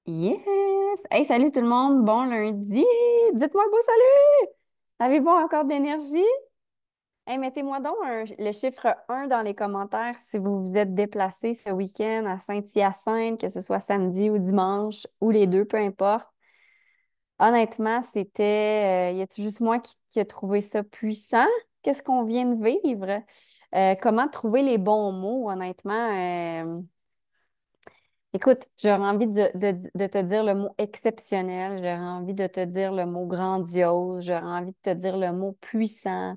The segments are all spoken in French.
Yes! Hey, salut tout le monde, bon lundi! Dites-moi un beau salut! Avez-vous encore de l'énergie? Hey, mettez-moi donc le chiffre 1 dans les commentaires si vous vous êtes déplacé ce week-end à Saint-Hyacinthe, que ce soit samedi ou dimanche, ou les deux, peu importe. Honnêtement, y a-t-il juste moi qui a trouvé ça puissant? Qu'est-ce qu'on vient de vivre? Comment trouver les bons mots, honnêtement? Écoute, j'aurais envie de te dire le mot exceptionnel, j'aurais envie de te dire le mot grandiose, j'aurais envie de te dire le mot puissant,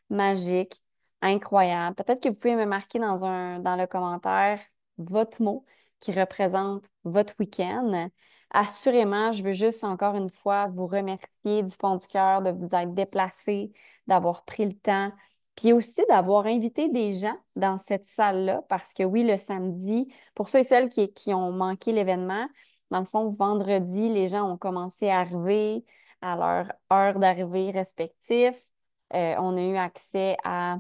magique, incroyable. Peut-être que vous pouvez me marquer dans le commentaire votre mot qui représente votre week-end. Assurément, je veux juste encore une fois vous remercier du fond du cœur de vous être déplacé, d'avoir pris le temps, puis aussi d'avoir invité des gens dans cette salle-là, parce que oui, le samedi, pour ceux et celles qui ont manqué l'événement, dans le fond, vendredi, les gens ont commencé à arriver à leur heure d'arrivée respective. On a eu accès à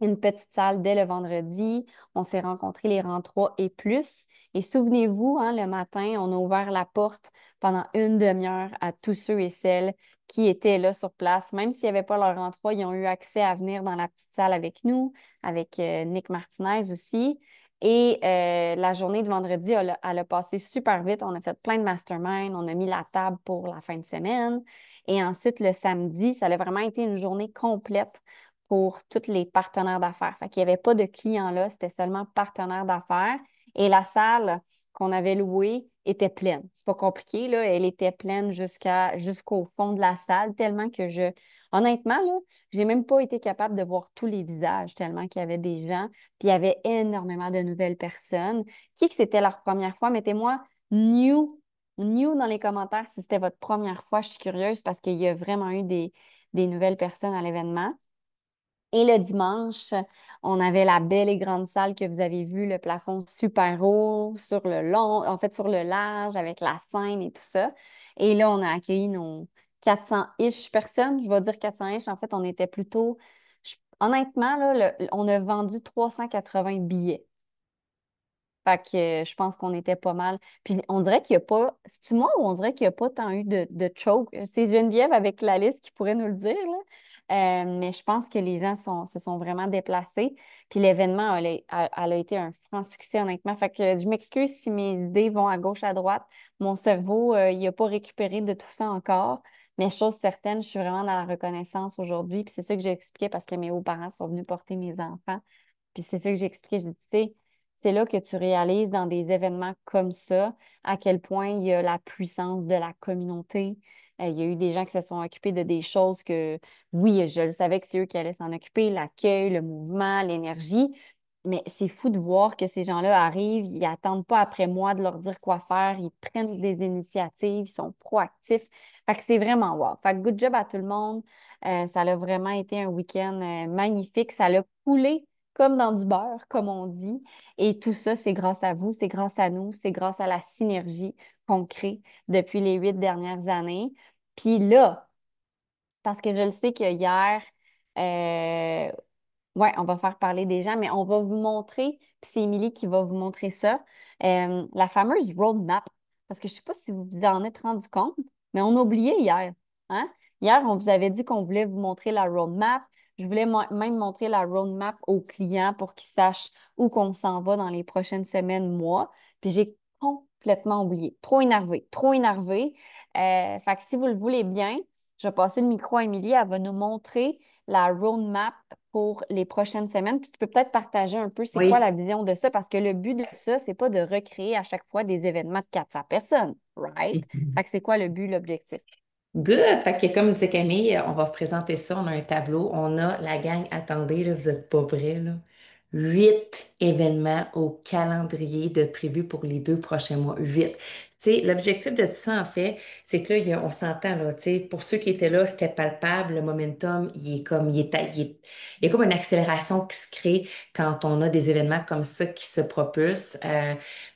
une petite salle dès le vendredi. On s'est rencontrés les rangs 3 et plus. Et souvenez-vous, hein, le matin, on a ouvert la porte pendant une demi-heure à tous ceux et celles qui étaient là sur place. Même s'il n'y avait pas leur rang 3, ils ont eu accès à venir dans la petite salle avec nous, avec Nick Martinez aussi. Et la journée de vendredi, elle a passé super vite. On a fait plein de masterminds, on a mis la table pour la fin de semaine. Et ensuite, le samedi, ça a vraiment été une journée complète pour tous les partenaires d'affaires. Fait qu'il n'y avait pas de clients là, c'était seulement partenaires d'affaires. Et la salle qu'on avait louée était pleine. C'est pas compliqué, là. Elle était pleine jusqu'au fond de la salle, tellement que honnêtement, là, je n'ai même pas été capable de voir tous les visages, tellement qu'il y avait des gens. Puis il y avait énormément de nouvelles personnes. Qui que c'était leur première fois? Mettez-moi new dans les commentaires si c'était votre première fois. Je suis curieuse parce qu'il y a vraiment eu des nouvelles personnes à l'événement. Et le dimanche, on avait la belle et grande salle que vous avez vue, le plafond super haut, sur le long, en fait sur le large, avec la scène et tout ça. Et là, on a accueilli nos 400-ish personnes. Je vais dire 400-ish. En fait, on était plutôt, honnêtement, là, on a vendu 380 billets. Fait que je pense qu'on était pas mal. Puis on dirait qu'il n'y a pas, c'est-tu moi ou on dirait qu'il n'y a pas tant eu de choke? C'est Geneviève avec la liste qui pourrait nous le dire, là. Mais je pense que les gens se sont vraiment déplacés. Puis l'événement, elle a été un franc succès, honnêtement. Fait que je m'excuse si mes idées vont à gauche, à droite. Mon cerveau, il n'a pas récupéré de tout ça encore. Mais chose certaine, je suis vraiment dans la reconnaissance aujourd'hui. Puis c'est ça que j'ai expliqué parce que mes hauts-parents sont venus porter mes enfants. Puis c'est ça que j'ai expliqué. J'ai dit, tu sais, c'est là que tu réalises dans des événements comme ça à quel point il y a la puissance de la communauté. Il y a eu des gens qui se sont occupés de des choses que, oui, je le savais que c'est eux qui allaient s'en occuper, l'accueil, le mouvement, l'énergie. Mais c'est fou de voir que ces gens-là arrivent, ils n'attendent pas après moi de leur dire quoi faire, ils prennent des initiatives, ils sont proactifs. Fait que c'est vraiment wow. Fait que good job à tout le monde. Ça a vraiment été un week-end magnifique. Ça l'a coulé comme dans du beurre, comme on dit. Et tout ça, c'est grâce à vous, c'est grâce à nous, c'est grâce à la synergie qu'on crée depuis les 8 dernières années. Puis là, parce que je le sais que hier, euh, ouais, on va faire parler des gens, mais on va vous montrer, puis c'est Émilie qui va vous montrer ça, la fameuse roadmap. Parce que je ne sais pas si vous vous en êtes rendu compte, mais on a oublié hier. Hein? Hier, on vous avait dit qu'on voulait vous montrer la roadmap. Je voulais même montrer la roadmap aux clients pour qu'ils sachent où qu'on s'en va dans les prochaines semaines, mois. Puis j'ai complètement oublié. Trop énervé, trop énervé. Fait que si vous le voulez bien, je vais passer le micro à Émilie. Elle va nous montrer la roadmap pour les prochaines semaines. Puis tu peux peut-être partager un peu c'est quoi Oui. la vision de ça, parce que le but de ça, c'est pas de recréer à chaque fois des événements de 400 personnes, right? Fait que c'est quoi le but, l'objectif? Good! Fait que comme disait Camille, on va vous présenter ça. On a un tableau. On a la gang. Attendez, là, vous êtes pas prêts, là. 8 événements au calendrier de prévus pour les 2 prochains mois. 8. Tu sais, l'objectif de tout ça, en fait, c'est que là, on s'entend, là, tu sais, pour ceux qui étaient là, c'était palpable. Le momentum, il est comme, il y a comme une accélération qui se crée quand on a des événements comme ça qui se propulsent.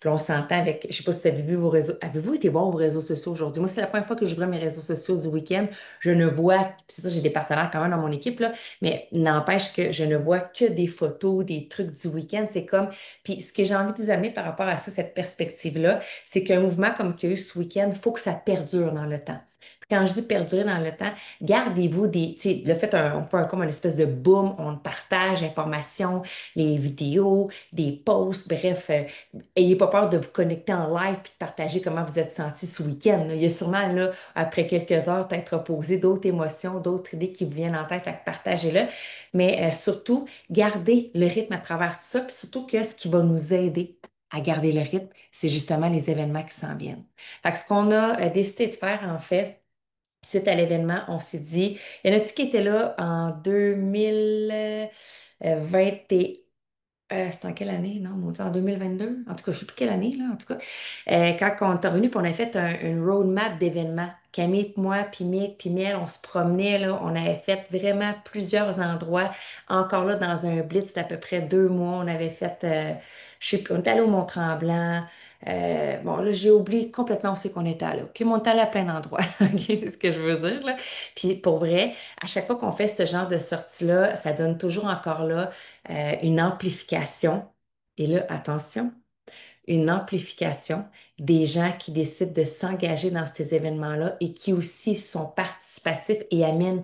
Puis on s'entend avec, je sais pas si vous avez vu vos réseaux, avez-vous été voir vos réseaux sociaux aujourd'hui? Moi, c'est la première fois que je vois mes réseaux sociaux du week-end. Je ne vois, c'est ça, j'ai des partenaires quand même dans mon équipe, là, mais n'empêche que je ne vois que des photos, des des trucs du week-end. C'est comme, puis ce que j'ai envie de vous amener par rapport à ça, cette perspective-là, c'est qu'un mouvement comme qu'il y a eu ce week-end, il faut que ça perdure dans le temps. Puis quand je dis perdurer dans le temps, gardez-vous des, tu sais, le fait, on fait comme une espèce de boom, on partage l'information, les vidéos, des posts, bref, ayez pas peur de vous connecter en live puis de partager comment vous êtes senti ce week-end. Là. Il y a sûrement, là, après quelques heures, peut-être reposé, d'autres émotions, d'autres idées qui vous viennent en tête, à partagez-le. Mais surtout, gardez le rythme à travers tout ça, puis surtout que ce qui va nous aider à garder le rythme, c'est justement les événements qui s'en viennent. Fait que ce qu'on a décidé de faire, en fait, suite à l'événement, on s'est dit, il y en a-tu qui étaient là en 2021? C'était en quelle année? Non, mon Dieu, en 2022? En tout cas, je ne sais plus quelle année, là, en tout cas. Quand on est revenu, puis on a fait une roadmap d'événements. Camille, puis moi, puis Mick, puis Miel, on se promenait, là. On avait fait vraiment plusieurs endroits. Encore là, dans un blitz d'à peu près 2 mois, on avait fait, je sais plus, on était allé au Mont-Tremblant. Bon, là, j'ai oublié complètement où c'est qu'on était allé. OK, mais on est allé à plein d'endroits. OK, c'est ce que je veux dire, là. Puis pour vrai, à chaque fois qu'on fait ce genre de sortie-là, ça donne toujours encore là une amplification. Et là, attention, une amplification des gens qui décident de s'engager dans ces événements-là et qui aussi sont participatifs et amènent,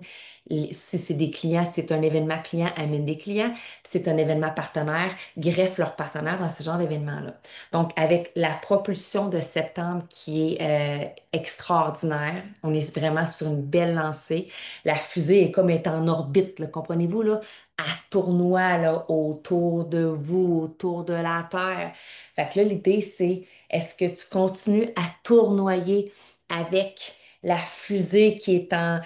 si c'est des clients, si c'est un événement client, amènent des clients, si c'est un événement partenaire, greffent leurs partenaires dans ce genre d'événement-là. Donc, avec la propulsion de septembre qui est extraordinaire, on est vraiment sur une belle lancée. La fusée est comme est en orbite, là, comprenez-vous, là? À tournoie là, autour de vous, autour de la Terre. Fait que là, l'idée, c'est est-ce que tu continues à tournoyer avec la fusée qui est en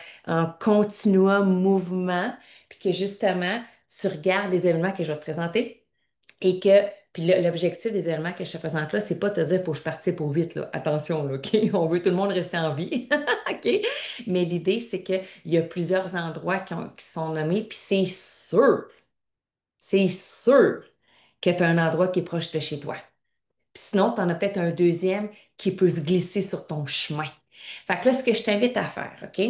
continuum mouvement, puis que justement, tu regardes les événements que je vais te présenter et que, puis l'objectif des événements que je te présente là, c'est pas te dire, faut que je participe pour 8, là. Attention, là, OK? On veut tout le monde rester en vie, OK? Mais l'idée, c'est qu'il y a plusieurs endroits qui sont nommés, puis c'est sûr que tu as un endroit qui est proche de chez toi. Puis sinon, tu en as peut-être un deuxième qui peut se glisser sur ton chemin. Fait que là, ce que je t'invite à faire, OK?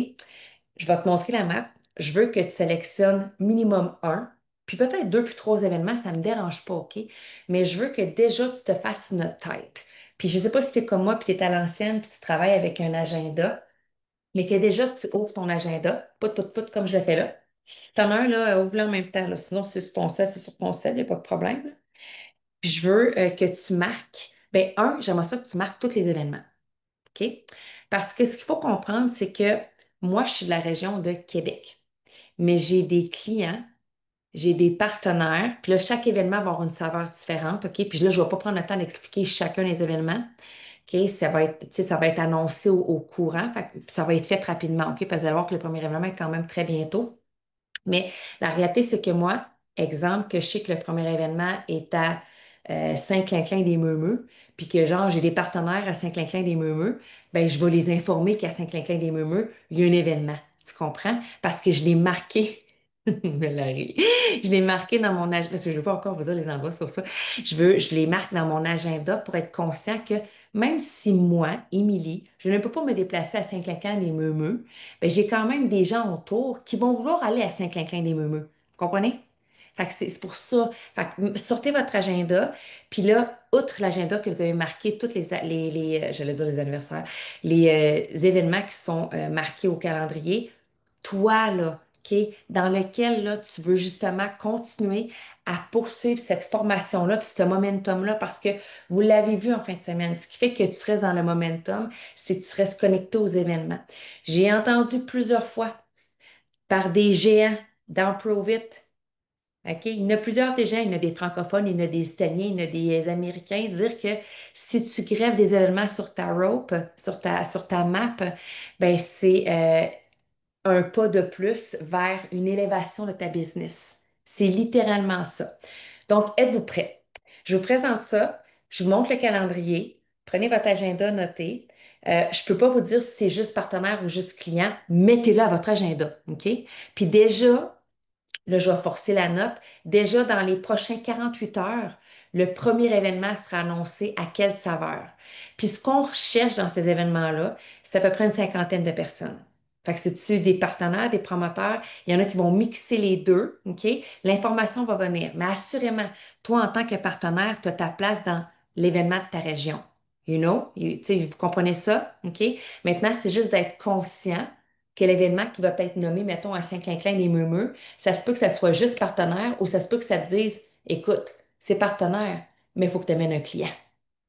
Je vais te montrer la map. Je veux que tu sélectionnes minimum un, puis peut-être deux puis trois événements, ça ne me dérange pas, OK? Mais je veux que déjà tu te fasses une tête. Puis je ne sais pas si tu es comme moi, puis tu es à l'ancienne, puis tu travailles avec un agenda, mais que déjà tu ouvres ton agenda, comme je le fais là. T'en as un, là, ouvre-le en même temps, là. Sinon, c'est sur ton sel, c'est sur ton sel, il n'y a pas de problème. Puis je veux que tu marques, ben j'aimerais ça que tu marques tous les événements, OK? Parce que ce qu'il faut comprendre, c'est que moi, je suis de la région de Québec, mais j'ai des clients, j'ai des partenaires, puis là, chaque événement va avoir une saveur différente, OK? Puis là, je ne vais pas prendre le temps d'expliquer chacun des événements, OK? Ça va être, tu sais, ça va être annoncé au courant, puis ça va être fait rapidement, OK? Parce que vous allez voir que le premier événement est quand même très bientôt. Mais la réalité, c'est que moi, exemple, que je sais que le premier événement est à Saint-Clinclin des Meumeux, puis que genre j'ai des partenaires à Saint-Clinclin des Meumeux, ben je vais les informer qu'à Saint-Clinclin des Meumeux, il y a un événement. Tu comprends? Parce que je l'ai marqué. Valérie. Je l'ai marqué dans mon agenda, parce que je ne veux pas encore vous dire les endroits sur ça. Je les marque dans mon agenda pour être conscient que même si moi, Émilie, je ne peux pas me déplacer à Saint-Clinclin des Meumeux, ben, j'ai quand même des gens autour qui vont vouloir aller à Saint-Clinclin-des-Meumeux. Vous comprenez? Fait que c'est pour ça. Fait que sortez votre agenda, puis là, outre l'agenda que vous avez marqué, toutes j'allais dire les anniversaires, les événements qui sont marqués au calendrier, toi, là, OK, dans lequel, là, tu veux justement continuer à poursuivre cette formation-là, puis ce momentum-là, parce que vous l'avez vu en fin de semaine. Ce qui fait que tu restes dans le momentum, c'est que tu restes connecté aux événements. J'ai entendu plusieurs fois par des géants dans Provit. OK? Il y en a plusieurs des gens, il y en a des francophones, il y en a des Italiens, il y en a des Américains, dire que si tu grèves des événements sur ta rope, sur ta map, ben c'est un pas de plus vers une élévation de ta business. C'est littéralement ça. Donc, êtes-vous prêts? Je vous présente ça, je vous montre le calendrier, prenez votre agenda, notez. Je ne peux pas vous dire si c'est juste partenaire ou juste client, mettez-le à votre agenda, OK? Puis déjà, là, je vais forcer la note, déjà dans les prochains 48 heures, le premier événement sera annoncé à quelle saveur. Puis ce qu'on recherche dans ces événements-là, c'est à peu près une cinquantaine de personnes. Fait que c'est-tu des partenaires, des promoteurs? Il y en a qui vont mixer les deux, OK? L'information va venir. Mais assurément, toi, en tant que partenaire, tu as ta place dans l'événement de ta région. Tu sais, vous comprenez ça, OK? Maintenant, c'est juste d'être conscient que l'événement qui va être nommé, mettons, à Saint-Clinclin des Meumeux, ça se peut que ça soit juste partenaire ou ça se peut que ça te dise, écoute, c'est partenaire, mais il faut que tu amènes un client.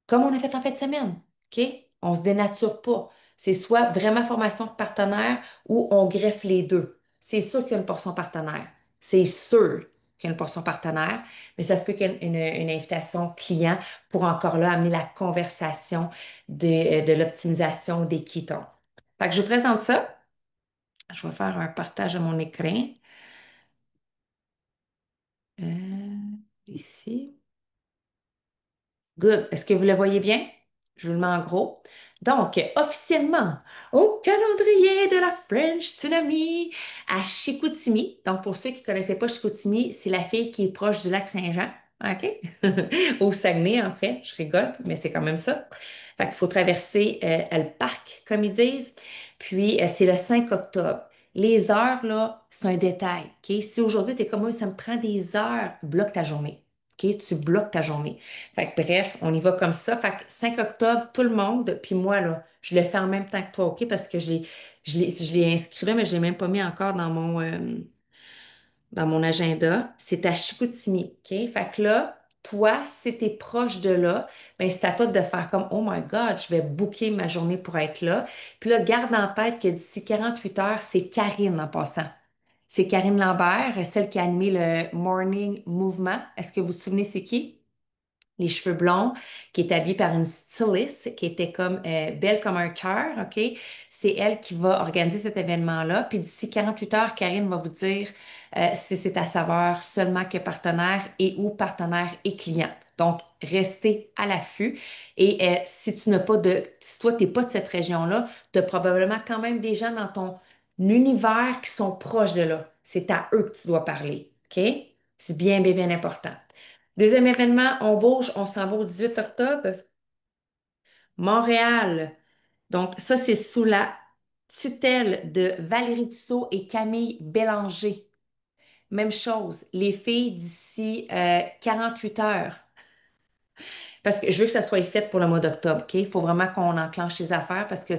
Comme on a fait en fin de semaine, OK? On se dénature pas. C'est soit vraiment formation partenaire ou on greffe les deux. C'est sûr qu'il y a une portion partenaire. C'est sûr qu'il y a une portion partenaire, mais ça se peut qu'il y ait une invitation client pour encore là amener la conversation de l'optimisation des ketons. Fait que je vous présente ça. Je vais faire un partage de mon écran. Ici. Good. Est-ce que vous le voyez bien? Je vous le mets en gros. Donc, officiellement, au calendrier de la French Tsunami à Chicoutimi. Donc, pour ceux qui ne connaissaient pas Chicoutimi, c'est la fille qui est proche du lac Saint-Jean. OK? Au Saguenay, en fait. Je rigole, mais c'est quand même ça. Fait qu'il faut traverser le parc, comme ils disent. Puis, c'est le 5 octobre. Les heures, là, c'est un détail. OK? Si aujourd'hui, tu es comme moi, ça me prend des heures, bloque ta journée. OK? Tu bloques ta journée. Fait que bref, on y va comme ça. Fait que 5 octobre, tout le monde, puis moi, là, je le fais en même temps que toi, OK? Parce que je l'ai inscrit là, mais je ne l'ai même pas mis encore dans mon agenda. C'est à Chicoutimi, OK? Fait que là, toi, si tu es proche de là, ben c'est à toi de faire comme, oh my God, je vais booker ma journée pour être là. Puis là, garde en tête que d'ici 48 heures, c'est Karine en passant. C'est Karine Lambert, celle qui a animé le Morning Movement. Est-ce que vous vous souvenez, c'est qui? Les cheveux blonds, qui est habillée par une styliste, qui était comme belle comme un cœur, OK? C'est elle qui va organiser cet événement-là. Puis d'ici 48 heures, Karine va vous dire si c'est à savoir seulement que partenaire et ou partenaire et client. Donc, restez à l'affût. Et si toi, tu n'es pas de cette région-là, tu as probablement quand même des gens dans ton univers qui sont proches de là. C'est à eux que tu dois parler, OK? C'est bien, bien, bien important. Deuxième événement, on bouge, on s'en va au 18 octobre. Montréal. Donc, ça, c'est sous la tutelle de Valérie Dussault et Camille Bélanger. Même chose, les filles d'ici 48 heures. Parce que je veux que ça soit fait pour le mois d'octobre, OK? Il faut vraiment qu'on enclenche les affaires parce que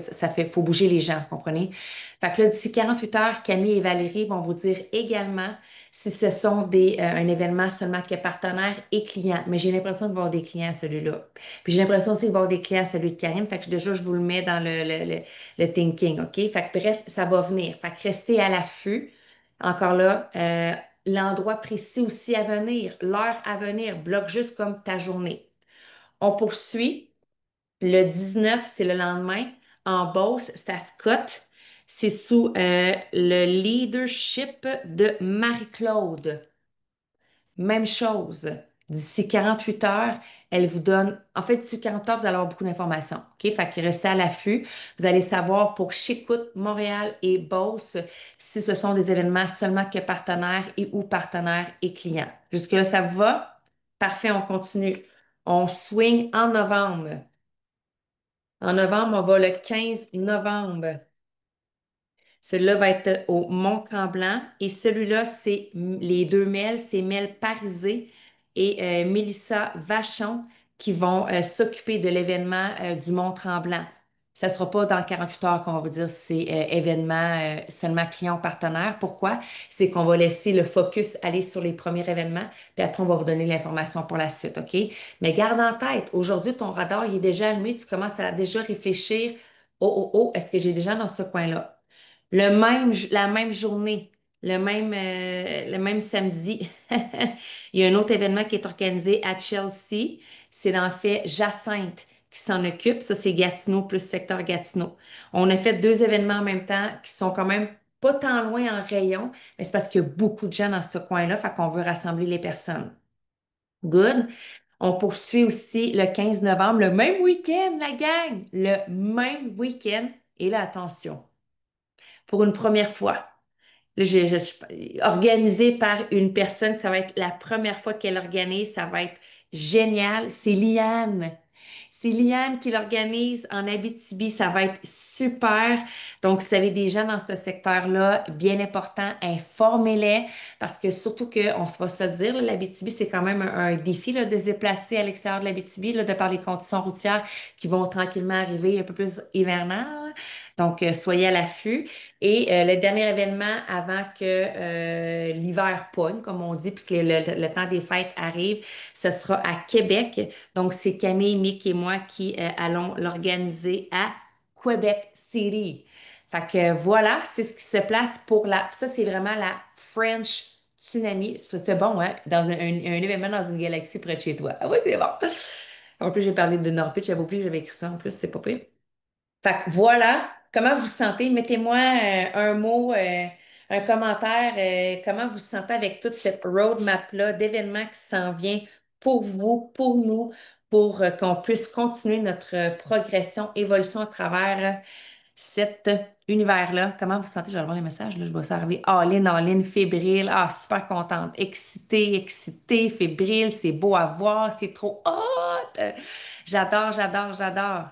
faut bouger les gens, comprenez? Fait que là, d'ici 48 heures, Camille et Valérie vont vous dire également si ce sont un événement seulement que partenaires et clients. Mais j'ai l'impression qu'il va y avoir des clients à celui-là. Puis j'ai l'impression aussi qu'il va y avoir des clients à celui de Karine. Fait que déjà, je vous le mets dans le thinking, OK? Fait que bref, ça va venir. Fait que restez à l'affût. Encore là, l'endroit précis aussi à venir, l'heure à venir, bloque juste comme ta journée. On poursuit. Le 19, c'est le lendemain. En Beauce, c'est à Scott. C'est sous le leadership de Marie-Claude. Même chose. D'ici 48 heures, elle vous donne. En fait, d'ici 40 heures, vous allez avoir beaucoup d'informations. OK? Fait que restez à l'affût. Vous allez savoir pour Chicoute, Montréal et Beauce si ce sont des événements seulement que partenaires et ou partenaires et clients. Jusque-là, ça vous va? Parfait, on continue. On swing en novembre. En novembre, on va le 15 novembre. Celui-là va être au Mont-Tremblant et celui-là, c'est les deux Mel, c'est Mel Parisé et Mélissa Vachon qui vont s'occuper de l'événement du Mont-Tremblant. Ça ne sera pas dans 48 heures qu'on va vous dire si c'est événement seulement client partenaire. Pourquoi? C'est qu'on va laisser le focus aller sur les premiers événements, puis après, on va vous donner l'information pour la suite, OK? Mais garde en tête, aujourd'hui, ton radar, il est déjà allumé, tu commences à déjà réfléchir, oh, oh, oh, est-ce que j'ai des gens dans ce coin-là? La même journée, le même samedi, il y a un autre événement qui est organisé à Chelsea. C'est en fait Jacinthe qui s'en occupe. Ça, c'est Gatineau plus secteur Gatineau. On a fait deux événements en même temps qui sont quand même pas tant loin en rayon, mais c'est parce qu'il y a beaucoup de gens dans ce coin-là, fait qu'on veut rassembler les personnes. Good. On poursuit aussi le 15 novembre, le même week-end, la gang, le même week-end. Et là, attention pour une première fois. Là, je suis organisée par une personne, ça va être la première fois qu'elle organise, ça va être génial. C'est Liane. C'est Liane qui l'organise en Abitibi. Ça va être super. Donc, si vous avez des gens dans ce secteur-là, bien important, informez-les parce que surtout qu'on se va se le dire, là, l'Abitibi, c'est quand même un défi là, de se déplacer à l'extérieur de l'Abitibi, là, de par les conditions routières qui vont tranquillement arriver un peu plus hivernales. Donc, soyez à l'affût. Et le dernier événement avant que l'hiver pogne, comme on dit, puis que le temps des fêtes arrive, ce sera à Québec. Donc, c'est Camille, Mick et moi qui allons l'organiser à Québec City. Fait que voilà, c'est ce qui se place pour la. Ça, c'est vraiment la French Tsunami. C'est bon, hein? Dans un événement dans une galaxie près de chez toi. Ah oui, c'est bon. En plus, j'ai parlé de Norpitch, j'avais oublié que j'avais écrit ça en plus, c'est pas pire. Fait que voilà, comment vous vous sentez? Mettez-moi un mot, un commentaire, comment vous vous sentez avec toute cette roadmap-là d'événements qui s'en vient pour vous, pour nous, pour qu'on puisse continuer notre progression, évolution à travers cet univers-là. Comment vous vous sentez? Je vais voir les messages, là, je vois ça arriver. All-in, fébrile. Ah, super contente. Excitée, excitée, fébrile. C'est beau à voir. C'est trop hot. J'adore, j'adore, j'adore.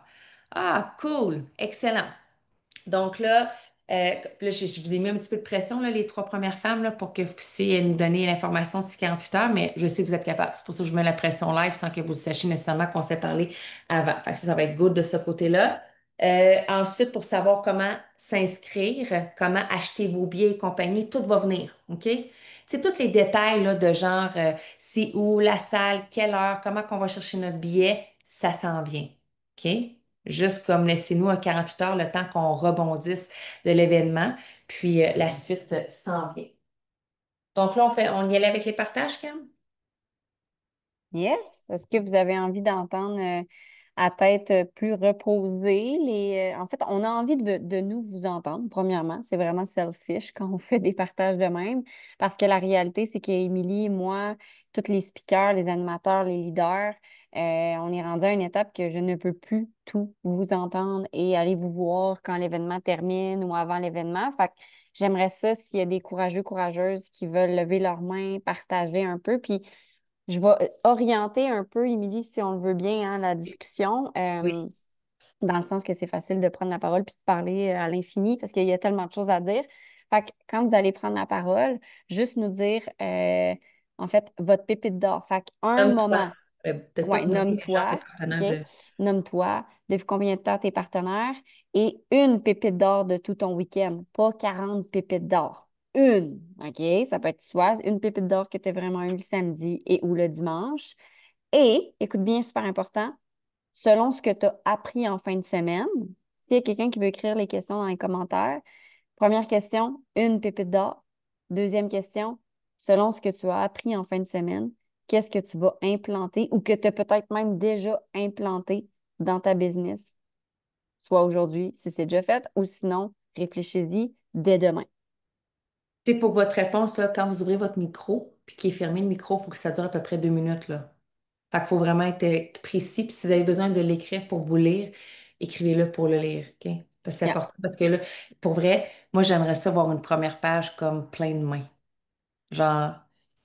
Ah, cool. Excellent. Donc là, je vous ai mis un petit peu de pression, là, les trois premières femmes, là, pour que vous puissiez nous donner l'information d'ici 48 heures, mais je sais que vous êtes capables. C'est pour ça que je mets la pression live sans que vous sachiez nécessairement qu'on s'est parlé avant. Fait que ça va être good de ce côté-là. Ensuite, pour savoir comment s'inscrire, comment acheter vos billets et compagnie, tout va venir, OK? C'est tous les détails là, de genre, c'est où, la salle, quelle heure, comment qu'on va chercher notre billet, ça s'en vient, OK? Juste comme laissez-nous un 48 heures le temps qu'on rebondisse de l'événement, puis la suite s'en vient. Donc là, on y allait avec les partages, Cam? Yes. Est-ce que vous avez envie d'entendre à tête plus reposée en fait, on a envie de nous vous entendre, premièrement. C'est vraiment selfish quand on fait des partages de même. Parce que la réalité, c'est qu'Émilie, moi, tous les speakers, les animateurs, les leaders, on est rendu à une étape que je ne peux plus tout vous entendre et aller vous voir quand l'événement termine ou avant l'événement. Fait que j'aimerais ça s'il y a des courageux, courageuses qui veulent lever leurs mains, partager un peu. Puis je vais orienter un peu, Émilie, si on le veut bien, hein, la discussion, Oui. dans le sens que c'est facile de prendre la parole puis de parler à l'infini parce qu'il y a tellement de choses à dire. Fait que quand vous allez prendre la parole, juste nous dire, en fait, votre pépite d'or. Fait qu'un Nomme-toi. moment, Peut-être pas ouais, de nommer les gens, tes nomme-toi, partenaires OK? de. Nomme-toi, depuis combien de temps t'es partenaire et une pépite d'or de tout ton week-end, pas 40 pépites d'or. Une, OK? Ça peut être soit une pépite d'or que tu as vraiment eu le samedi et ou le dimanche. Et, écoute bien, super important, selon ce que tu as appris en fin de semaine, s'il y a quelqu'un qui veut écrire les questions dans les commentaires, première question, une pépite d'or. Deuxième question, selon ce que tu as appris en fin de semaine, qu'est-ce que tu vas implanter ou que tu as peut-être même déjà implanté dans ta business, soit aujourd'hui, si c'est déjà fait, ou sinon, réfléchis-y dès demain. C'est pour votre réponse, là, quand vous ouvrez votre micro, puis qu'il est fermé le micro, il faut que ça dure à peu près 2 minutes, là. Fait qu'il faut vraiment être précis. Puis si vous avez besoin de l'écrire pour vous lire, écrivez-le pour le lire, OK? Parce que c'est Yeah. important. Parce que là, pour vrai, moi, j'aimerais ça voir une première page comme plein de mains. Genre,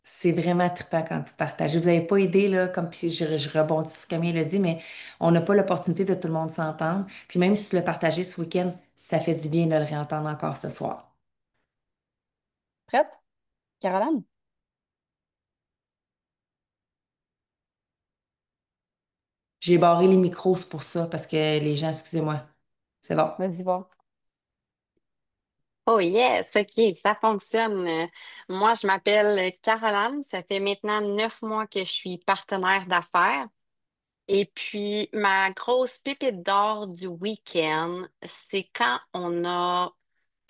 c'est vraiment trippant quand vous partagez. Vous n'avez pas idée, là, comme puis je rebondis sur ce que Camille l'a dit, mais on n'a pas l'opportunité de tout le monde s'entendre. Puis même si tu le partagez ce week-end, ça fait du bien de le réentendre encore ce soir. Prête? Caroline? J'ai barré les micros, c'est pour ça, parce que les gens, excusez-moi. C'est bon. Vas-y voir. Oh yes, OK, ça fonctionne. Moi, je m'appelle Caroline. Ça fait maintenant 9 mois que je suis partenaire d'affaires. Et puis, ma grosse pépite d'or du week-end, c'est quand on a,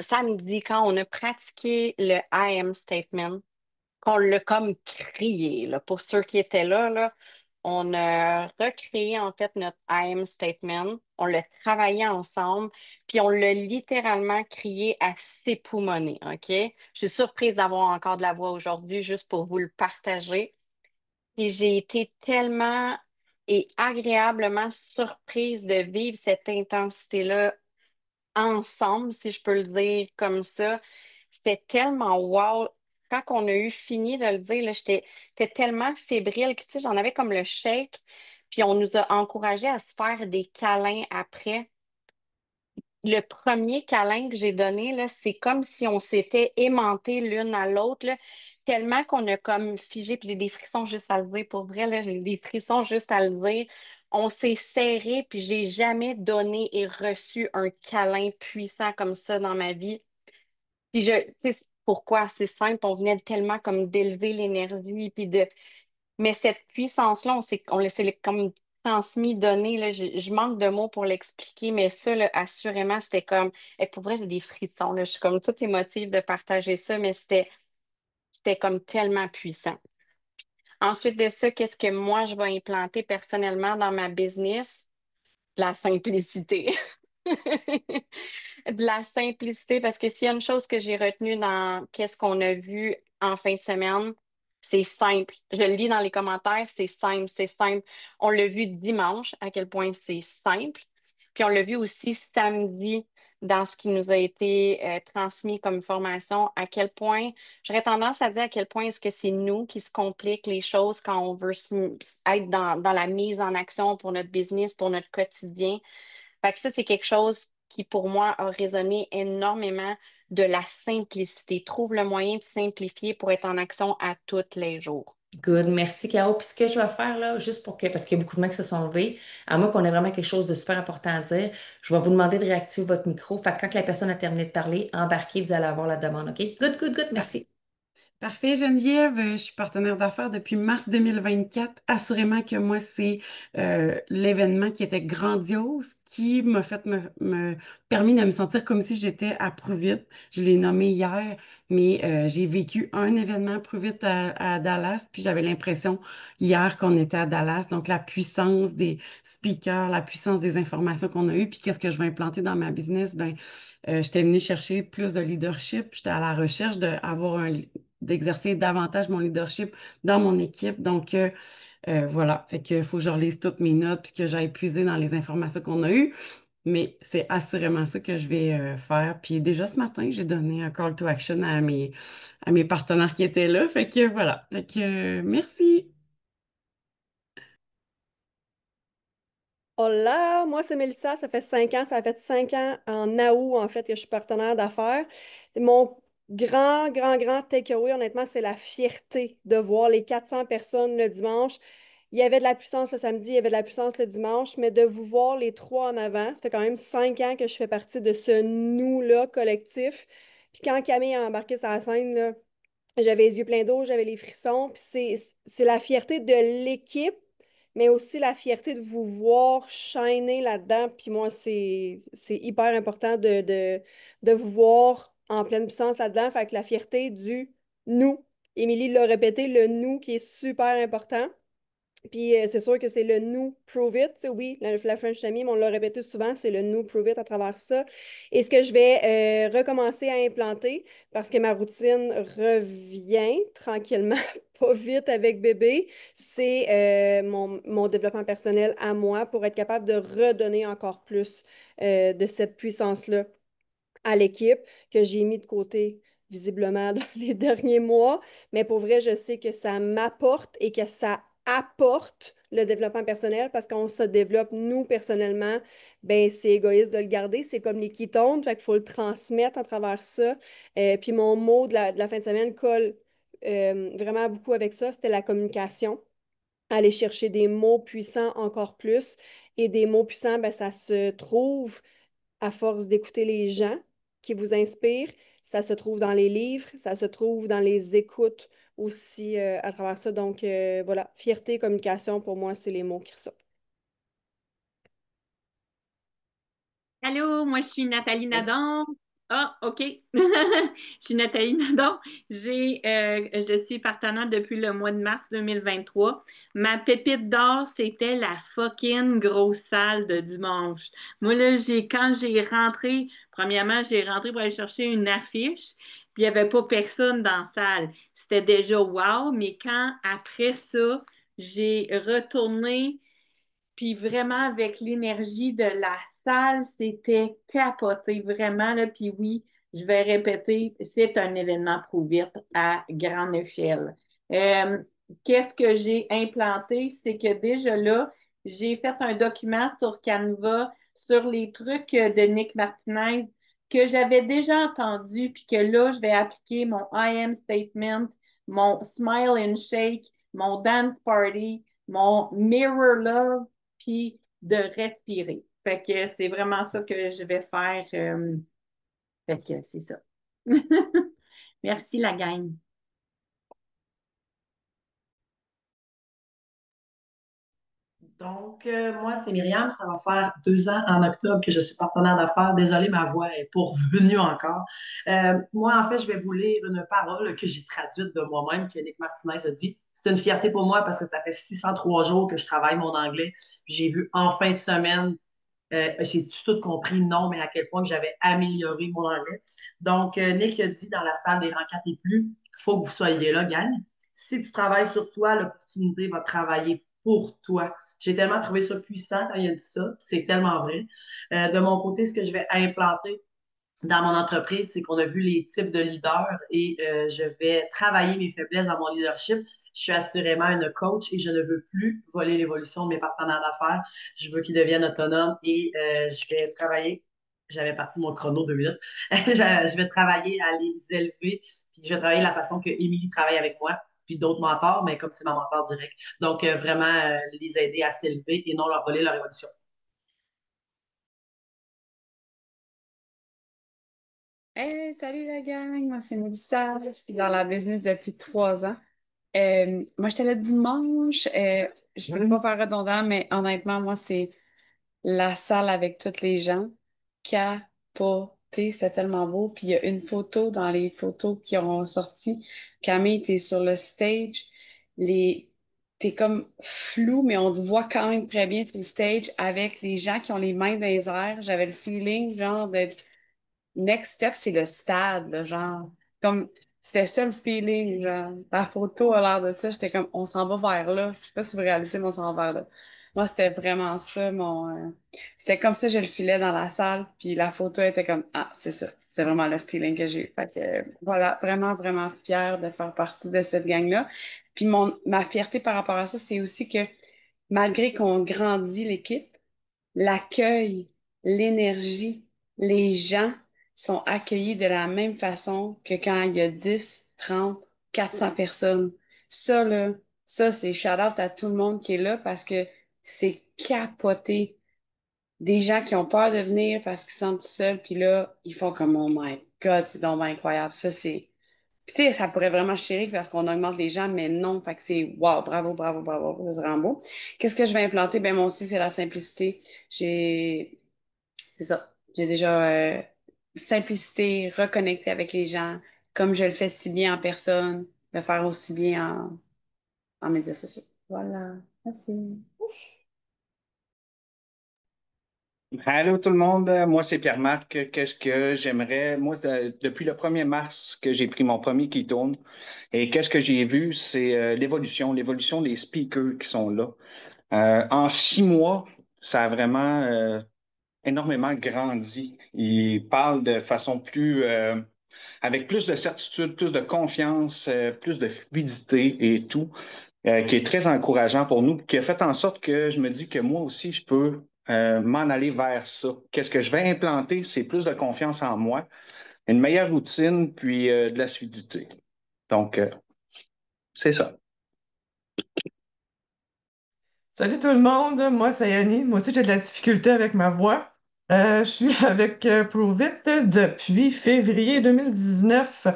samedi, quand on a pratiqué le I am statement, qu'on l'a comme crié, là. Pour ceux qui étaient là, on a recréé en fait notre I am statement, on l'a travaillé ensemble, puis on l'a littéralement crié à s'époumoner, OK? Je suis surprise d'avoir encore de la voix aujourd'hui juste pour vous le partager. Et j'ai été tellement et agréablement surprise de vivre cette intensité-là ensemble, si je peux le dire comme ça. C'était tellement wow. Quand on a eu fini de le dire, là, j'étais tellement fébrile que tu sais, j'en avais comme le shake. Puis on nous a encouragés à se faire des câlins après. Le premier câlin que j'ai donné, là, c'est comme si on s'était aimanté l'une à l'autre, là, tellement qu'on a comme figé, puis j'ai des frissons juste à le dire. Pour vrai, là, j'ai des frissons juste à le dire. On s'est serré, puis j'ai jamais donné et reçu un câlin puissant comme ça dans ma vie. Puis tu sais, pourquoi? C'est simple, on venait tellement comme d'élever l'énergie, puis de mais cette puissance-là, on s'est comme transmis, donné, là, je manque de mots pour l'expliquer, mais ça, là, assurément, c'était comme, et pour vrai, j'ai des frissons, là, je suis comme toute émotive de partager ça, mais c'était comme tellement puissant. Ensuite de ça, qu'est-ce que moi, je vais implanter personnellement dans ma business? De la simplicité. De la simplicité, parce que s'il y a une chose que j'ai retenue dans qu'est-ce qu'on a vu en fin de semaine, c'est simple. Je le lis dans les commentaires, c'est simple, c'est simple. On l'a vu dimanche, à quel point c'est simple. Puis on l'a vu aussi samedi dans ce qui nous a été transmis comme formation, à quel point, j'aurais tendance à dire à quel point est-ce que c'est nous qui se compliquent les choses quand on veut être dans la mise en action pour notre business, pour notre quotidien. Fait que ça, c'est quelque chose qui, pour moi, a résonné énormément de la simplicité. Trouve le moyen de simplifier pour être en action à tous les jours. Good, merci Caro. Puis ce que je vais faire là, juste pour que, parce qu'il y a beaucoup de mains qui se sont levées, à moins qu'on ait vraiment quelque chose de super important à dire, je vais vous demander de réactiver votre micro. Fait que quand la personne a terminé de parler, embarquez, vous allez avoir la demande, OK? Good, good, good, merci. Parfait, Geneviève. Je suis partenaire d'affaires depuis mars 2024. Assurément que moi, c'est l'événement qui était grandiose, qui m'a fait me permis de me sentir comme si j'étais à Pruvit. Je l'ai nommé hier, mais j'ai vécu un événement Pruvit à Dallas, puis j'avais l'impression hier qu'on était à Dallas. Donc, la puissance des speakers, la puissance des informations qu'on a eues, puis qu'est-ce que je vais implanter dans ma business? Ben, j'étais venue chercher plus de leadership. J'étais à la recherche d'exercer davantage mon leadership dans mon équipe. Donc, voilà. Fait que faut que je relise toutes mes notes puis que j'aille puiser dans les informations qu'on a eues. Mais c'est assurément ça que je vais faire. Puis déjà ce matin, j'ai donné un call to action à mes partenaires qui étaient là. Fait que voilà. Fait que merci. Hola, moi c'est Mélissa, ça fait 5 ans, ça a fait 5 ans en août en fait que je suis partenaire d'affaires. Mon grand takeaway, honnêtement, c'est la fierté de voir les 400 personnes le dimanche. Il y avait de la puissance le samedi, il y avait de la puissance le dimanche, mais de vous voir les trois en avant, ça fait quand même 5 ans que je fais partie de ce nous-là collectif. Puis quand Camille a embarqué sur la scène, là, j'avais les yeux pleins d'eau, j'avais les frissons. Puis c'est la fierté de l'équipe, mais aussi la fierté de vous voir shiner là-dedans. Puis moi, c'est hyper important de vous voir en pleine puissance là-dedans. Fait que la fierté du nous. Émilie l'a répété, le nous qui est super important. Puis c'est sûr que c'est le nous prove it. Tu sais, oui, la French Tammy, mais on l'a répété souvent, c'est le nous prove it à travers ça. Et ce que je vais recommencer à implanter, parce que ma routine revient tranquillement, pas vite avec bébé, c'est mon développement personnel à moi pour être capable de redonner encore plus de cette puissance-là à l'équipe que j'ai mis de côté visiblement dans les derniers mois. Mais pour vrai, je sais que ça m'apporte et que ça apporte le développement personnel parce qu'on se développe nous personnellement, ben c'est égoïste de le garder, c'est comme les ketones, fait qu'il faut le transmettre à travers ça. Puis mon mot de la fin de semaine colle vraiment beaucoup avec ça, c'était la communication. Aller chercher des mots puissants encore plus. Et des mots puissants, ben, ça se trouve à force d'écouter les gens qui vous inspirent. Ça se trouve dans les livres, ça se trouve dans les écoutes aussi à travers ça. Donc voilà, fierté, communication, pour moi, c'est les mots qui ressortent. Allô, moi je suis Nathalie Nadon. Ah, OK. Je suis Nathalie Nadon. Je suis partenaire depuis le mois de mars 2023. Ma pépite d'or, c'était la fucking grosse salle de dimanche. Moi, là, quand j'ai rentré, premièrement, j'ai rentré pour aller chercher une affiche, puis il n'y avait pas personne dans la salle. C'était déjà wow, mais quand après ça, j'ai retourné puis vraiment, avec l'énergie de la salle, c'était capoté, vraiment. Là. Puis oui, je vais répéter, c'est un événement Provite à grande échelle. Euh, Qu'est-ce que j'ai implanté? C'est que déjà là, j'ai fait un document sur Canva sur les trucs de Nick Martinez que j'avais déjà entendu, puis que là, je vais appliquer mon I am statement, mon smile and shake, mon dance party, mon mirror love, puis de respirer. Fait que c'est vraiment ça que je vais faire. Fait que c'est ça. Merci, la gang. Donc, moi, c'est Myriam. Ça va faire 2 ans en octobre que je suis partenaire d'affaires. Désolée, ma voix est pas revenue encore. Moi, en fait, je vais vous lire une parole que j'ai traduite de moi-même, que Nick Martinez a dit. C'est une fierté pour moi parce que ça fait 603 jours que je travaille mon anglais. Puis j'ai vu en fin de semaine, j'ai tout compris, non, mais à quel point que j'avais amélioré mon anglais. Donc, Nick a dit dans la salle des rencontres et plus, il faut que vous soyez là, gang. Si tu travailles sur toi, l'opportunité va travailler pour toi. J'ai tellement trouvé ça puissant quand il a dit ça. C'est tellement vrai. De mon côté, ce que je vais implanter dans mon entreprise, c'est qu'on a vu les types de leaders et je vais travailler mes faiblesses dans mon leadership. Je suis assurément une coach et je ne veux plus voler l'évolution de mes partenaires d'affaires. Je veux qu'ils deviennent autonomes et je vais travailler. J'avais parti mon chrono 2 minutes. Je vais travailler à les élever, puis je vais travailler de la façon que Émilie travaille avec moi, puis d'autres mentors, mais comme c'est ma mentor direct. Donc, vraiment, les aider à s'élever et non leur voler leur évolution. Hey, salut la gang, moi c'est Mélissa, je suis dans la business depuis 3 ans. Moi j'étais là dimanche, je ne veux pas faire redondant, mais honnêtement, moi c'est la salle avec tous les gens. Capoté, c'était tellement beau. Puis il y a une photo dans les photos qui ont sorti. Camille, t'es sur le stage, les... t'es comme flou, mais on te voit quand même très bien sur le stage avec les gens qui ont les mains dans les airs. J'avais le feeling, genre, d'être next step, c'est le stade, là, genre. Comme, c'était ça le feeling, genre. La photo a l'air de ça. J'étais comme, on s'en va vers là. Je sais pas si vous réalisez, mais on s'en va vers là. Moi, c'était vraiment ça, c'était comme ça, je le filais dans la salle, puis la photo était comme, ah, c'est ça. C'est vraiment le feeling que j'ai eu. Fait que, voilà, vraiment, vraiment fière de faire partie de cette gang-là. Puis ma fierté par rapport à ça, c'est aussi que, malgré qu'on grandit l'équipe, l'accueil, l'énergie, les gens sont accueillis de la même façon que quand il y a 10, 30, 400 personnes. Ça, là, ça, c'est shout-out à tout le monde qui est là parce que c'est capoté. Des gens qui ont peur de venir parce qu'ils se sentent seuls, puis là, ils font comme, oh my God, c'est donc incroyable. Ça, c'est puis tu sais, ça pourrait vraiment chérir parce qu'on augmente les gens, mais non. Fait que c'est wow, bravo, bravo, bravo. C'est vraiment beau. Qu'est-ce que je vais implanter? Ben moi aussi, c'est la simplicité. C'est ça. J'ai déjà simplicité, reconnecter avec les gens, comme je le fais si bien en personne, le faire aussi bien en médias sociaux. Voilà. Merci. Allô tout le monde, moi c'est Pierre-Marc. Qu'est-ce que j'aimerais? Moi, depuis le 1er mars que j'ai pris mon premier Keytone, et qu'est-ce que j'ai vu, c'est l'évolution des speakers qui sont là. En 6 mois, ça a vraiment énormément grandi. Ils parlent de façon avec plus de certitude, plus de confiance, plus de fluidité et tout, qui est très encourageant pour nous, qui a fait en sorte que je me dis que moi aussi, je peux m'en aller vers ça. Qu'est-ce que je vais implanter? C'est plus de confiance en moi, une meilleure routine, puis de la fluidité. Donc, c'est ça. Salut tout le monde, moi c'est Annie. Moi aussi j'ai de la difficulté avec ma voix. Je suis avec Prove It depuis février 2019.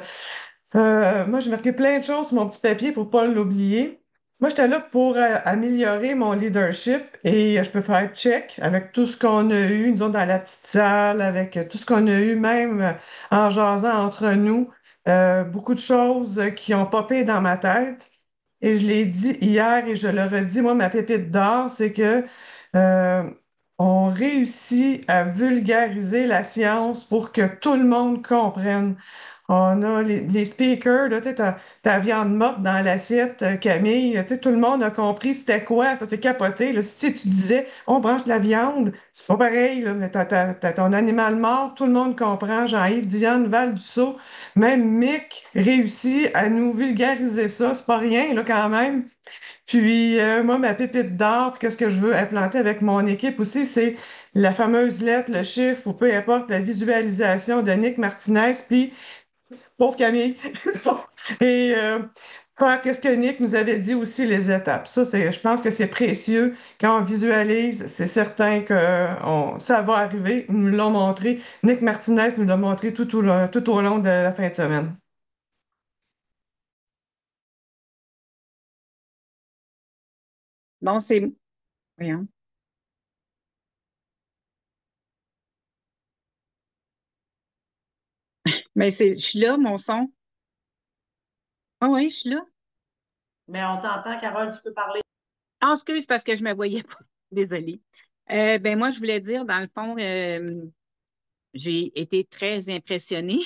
Moi j'ai marqué plein de choses sur mon petit papier pour pas l'oublier. Moi j'étais là pour améliorer mon leadership et je peux faire check avec tout ce qu'on a eu, nous autres dans la petite salle, avec tout ce qu'on a eu même en jasant entre nous. Beaucoup de choses qui ont popé dans ma tête. Et je l'ai dit hier et je le redis, moi, ma pépite d'or, c'est que euh, on réussit à vulgariser la science pour que tout le monde comprenne. On a les speakers, là, tu sais, ta viande morte dans l'assiette, Camille, tu sais, tout le monde a compris c'était quoi, ça s'est capoté. Là. Si tu disais, on branche de la viande, c'est pas pareil, là, mais t'as ton animal mort, tout le monde comprend. Jean-Yves, Diane, Val Dussault, même Mick réussit à nous vulgariser ça, c'est pas rien, là, quand même. Puis moi, ma pépite d'or, puis qu'est-ce que je veux implanter avec mon équipe aussi, c'est la fameuse lettre, le chiffre, ou peu importe, la visualisation de Nick Martinez, puis pauvre Camille. Et faire qu'est-ce que Nick nous avait dit aussi, les étapes. Ça, je pense que c'est précieux. Quand on visualise, c'est certain que ça va arriver. Ils nous l'ont montré. Nick Martinez nous l'a montré tout au long de la fin de semaine. Bon, c'est... Voyons. Mais c'est... Je suis là, mon son. Ah oui, je suis là. Mais on t'entend, Carole, tu peux parler. Ah, excuse, parce que je me voyais pas. Désolée. Ben moi, je voulais dire, dans le fond, j'ai été très impressionnée.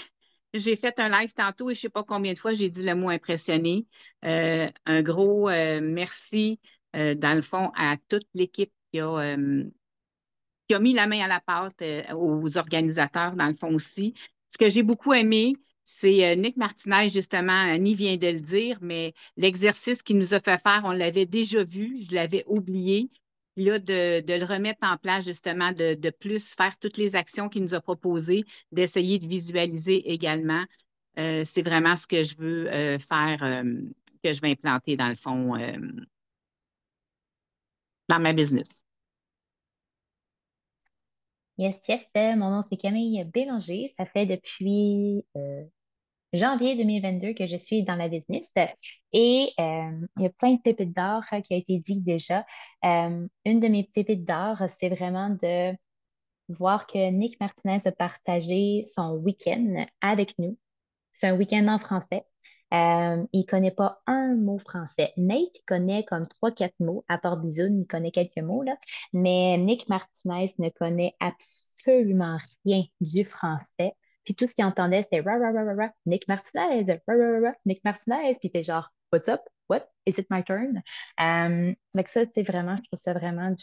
J'ai fait un live tantôt et je ne sais pas combien de fois j'ai dit le mot impressionné. Un gros merci, dans le fond, à toute l'équipe qui a mis la main à la pâte, aux organisateurs, dans le fond aussi. Ce que j'ai beaucoup aimé, c'est Nick Martinez, justement, Annie vient de le dire, mais l'exercice qu'il nous a fait faire, on l'avait déjà vu, je l'avais oublié. Puis là, de le remettre en place, justement, de plus faire toutes les actions qu'il nous a proposées, d'essayer de visualiser également. C'est vraiment ce que je veux faire, que je vais implanter, dans le fond, dans ma business. Yes, yes, mon nom c'est Camille Bélanger. Ça fait depuis janvier 2022 que je suis dans la business et il y a plein de pépites d'or qui a été dit déjà. Une de mes pépites d'or, c'est vraiment de voir que Nick Martinez a partagé son week-end avec nous. C'est un week-end en français. Il connaît pas un mot français. Nate connaît comme trois, quatre mots, à part Bisoun, il connaît quelques mots, là. Mais Nick Martinez ne connaît absolument rien du français. Puis tout ce qu'il entendait, c'était ra, ra, ra, ra, ra, Nick Martinez, ra, ra, ra, ra, Nick Martinez. Puis t'es genre, what's up? What? Is it my turn? Avec ça, c'est vraiment, je trouve ça vraiment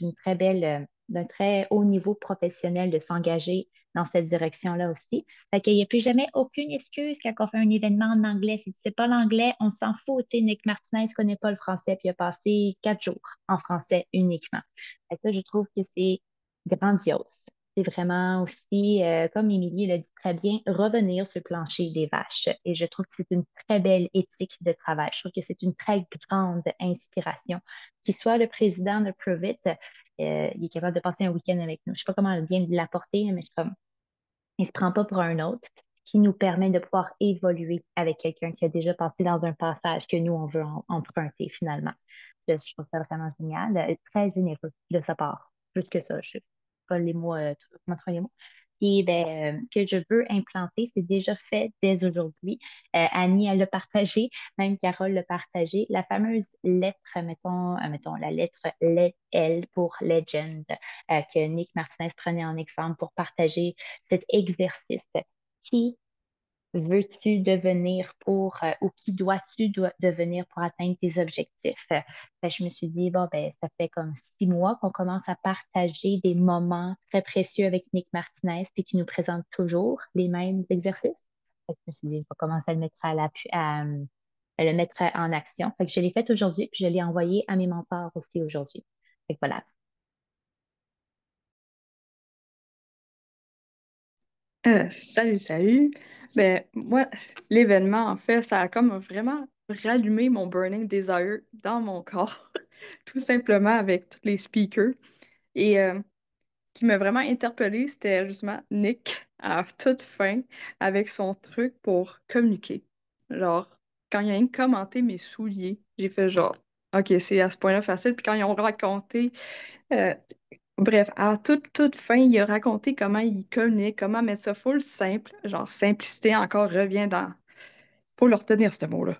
d'un très haut niveau professionnel de s'engager dans cette direction-là aussi. Fait qu'il n'y a plus jamais aucune excuse quand on fait un événement en anglais. Si c'est pas l'anglais, on s'en fout. Tu sais, Nick Martinez ne connaît pas le français, puis il a passé 4 jours en français uniquement. Fait que ça, je trouve que c'est grandiose. C'est vraiment aussi, comme Émilie l'a dit très bien, revenir sur le plancher des vaches. Et je trouve que c'est une très belle éthique de travail. Je trouve que c'est une très grande inspiration. Qu'il soit le président de Provit, il est capable de passer un week-end avec nous. Je ne sais pas comment elle vient de l'apporter, mais c'est comme il ne se prend pas pour un autre, ce qui nous permet de pouvoir évoluer avec quelqu'un qui a déjà passé dans un passage que nous, on veut emprunter finalement. Je trouve ça vraiment génial, très généreux de sa part. Plus que ça, je ne sais pas les mots, comment trouver les mots. Puis, ben, que je veux implanter, c'est déjà fait dès aujourd'hui. Annie, elle l'a partagé, même Carole l'a partagé. La fameuse lettre, mettons la lettre L pour Legend, que Nick Martinez prenait en exemple pour partager cet exercice. Qui veux-tu devenir ou qui devenir pour atteindre tes objectifs? Je me suis dit, bon, ben, ça fait comme 6 mois qu'on commence à partager des moments très précieux avec Nick Martinez et qui nous présente toujours les mêmes exercices. Je me suis dit, je vais commencer à le mettre à le mettre en action. Je l'ai fait aujourd'hui, puis je l'ai envoyé à mes mentors aussi aujourd'hui. Voilà. Salut, salut. Ben, moi, l'événement, en fait, ça a comme vraiment rallumé mon burning desire dans mon corps, tout simplement avec tous les speakers. Et qui m'a vraiment interpellée, c'était justement Nick à toute fin avec son truc pour communiquer. Genre, quand il a commenté mes souliers, j'ai fait genre, OK, c'est à ce point-là facile. Puis quand ils ont raconté euh, bref, à toute fin, il a raconté comment il communique, comment mettre ça full simple. Genre, simplicité encore revient dans. Faut le retenir, ce mot-là.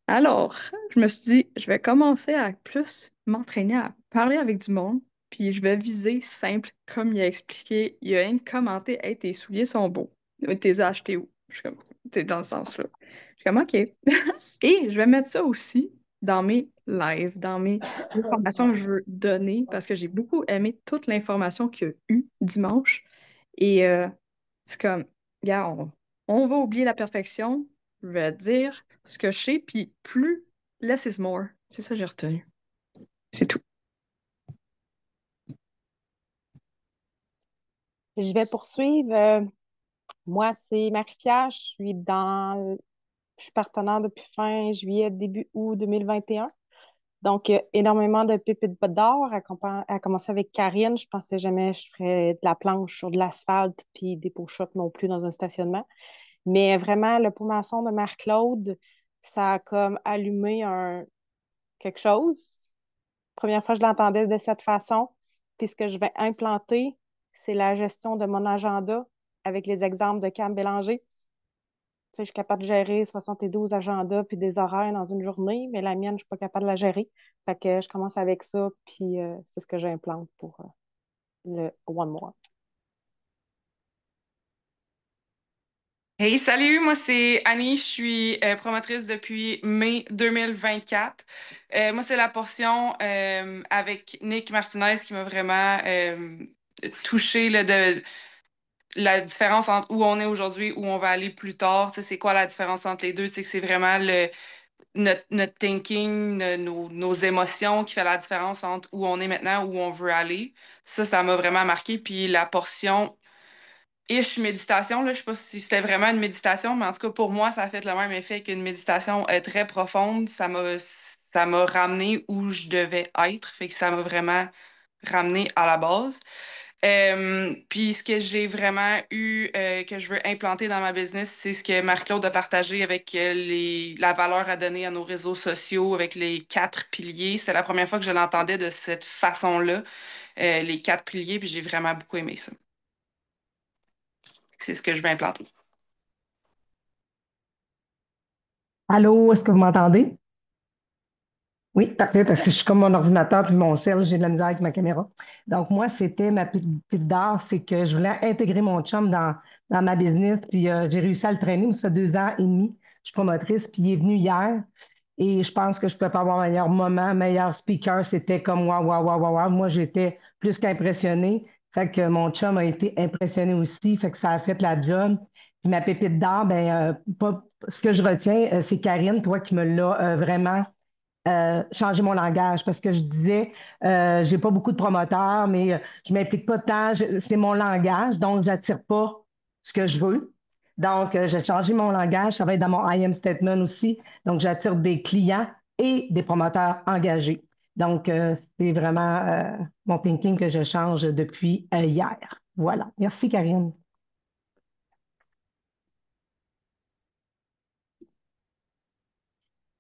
Alors, je me suis dit, je vais commencer à plus m'entraîner à parler avec du monde, puis je vais viser simple, comme il a expliqué. Il a même commenté, hey, tes souliers sont beaux. T'es achetés où? Je suis comme, c'est dans ce sens-là. Je suis comme, OK. Et je vais mettre ça aussi dans mes lives, dans mes informations que je veux donner, parce que j'ai beaucoup aimé toute l'information qu'il y a eu dimanche. Et c'est comme, gars, on va oublier la perfection. Je vais dire ce que je sais, puis plus less is more. C'est ça que j'ai retenu. C'est tout. Je vais poursuivre. Moi, c'est Marie-Pierre. Je suis partenaire depuis fin juillet, début août 2021. Donc, énormément de pépites d'or. À commencer avec Karine, je pensais jamais je ferais de la planche sur de l'asphalte puis des pots chocs non plus dans un stationnement. Mais vraiment, le pot maçon de Marc-Claude, ça a comme allumé quelque chose. Première fois que je l'entendais de cette façon. Puis ce que je vais implanter, c'est la gestion de mon agenda avec les exemples de Cam Bélanger. Tu sais, je suis capable de gérer 72 agendas puis des horaires dans une journée, mais la mienne, je ne suis pas capable de la gérer. Fait que je commence avec ça, puis c'est ce que j'implante pour le One More. Hey, salut, moi c'est Annie, je suis promotrice depuis mai 2024. Moi, c'est la portion avec Nick Martinez qui m'a vraiment touchée de la différence entre où on est aujourd'hui, où on va aller plus tard. Tu sais, c'est quoi la différence entre les deux? Tu sais, que c'est vraiment notre thinking, nos émotions qui fait la différence entre où on est maintenant, où on veut aller. Ça m'a vraiment marqué. Puis la portion ish méditation, là, je sais pas si c'était vraiment une méditation, mais en tout cas, pour moi, ça a fait le même effet qu'une méditation très profonde. Ça m'a ramené où je devais être. Fait que ça m'a vraiment ramené à la base. Puis ce que j'ai vraiment eu, que je veux implanter dans ma business, c'est ce que Marc-Claude a partagé avec la valeur à donner à nos réseaux sociaux, avec les 4 piliers. C'était la première fois que je l'entendais de cette façon-là, les 4 piliers, puis j'ai vraiment beaucoup aimé ça. C'est ce que je veux implanter. Allô, est-ce que vous m'entendez? Oui, parfait, parce que je suis comme mon ordinateur puis mon cell, j'ai de la misère avec ma caméra. Donc, moi, c'était ma petite d'art, c'est que je voulais intégrer mon chum dans ma business, puis j'ai réussi à le traîner, mais ça fait 2 ans et demi. Je suis promotrice, puis il est venu hier, et je pense que je peux pas avoir meilleur moment, meilleur speaker, c'était comme waouh, waouh, waouh, waouh, waouh. Moi, j'étais plus qu'impressionnée. Fait que mon chum a été impressionné aussi, fait que ça a fait la job. Puis ma pépite d'art, ce que je retiens, c'est Karine, toi qui me l'as vraiment changer mon langage parce que je disais, j'ai pas beaucoup de promoteurs, mais je m'implique pas tant. C'est mon langage, donc j'attire pas ce que je veux. Donc, j'ai changé mon langage. Ça va être dans mon I am statement aussi. Donc, j'attire des clients et des promoteurs engagés. Donc, c'est vraiment mon thinking que je change depuis hier. Voilà. Merci, Karine.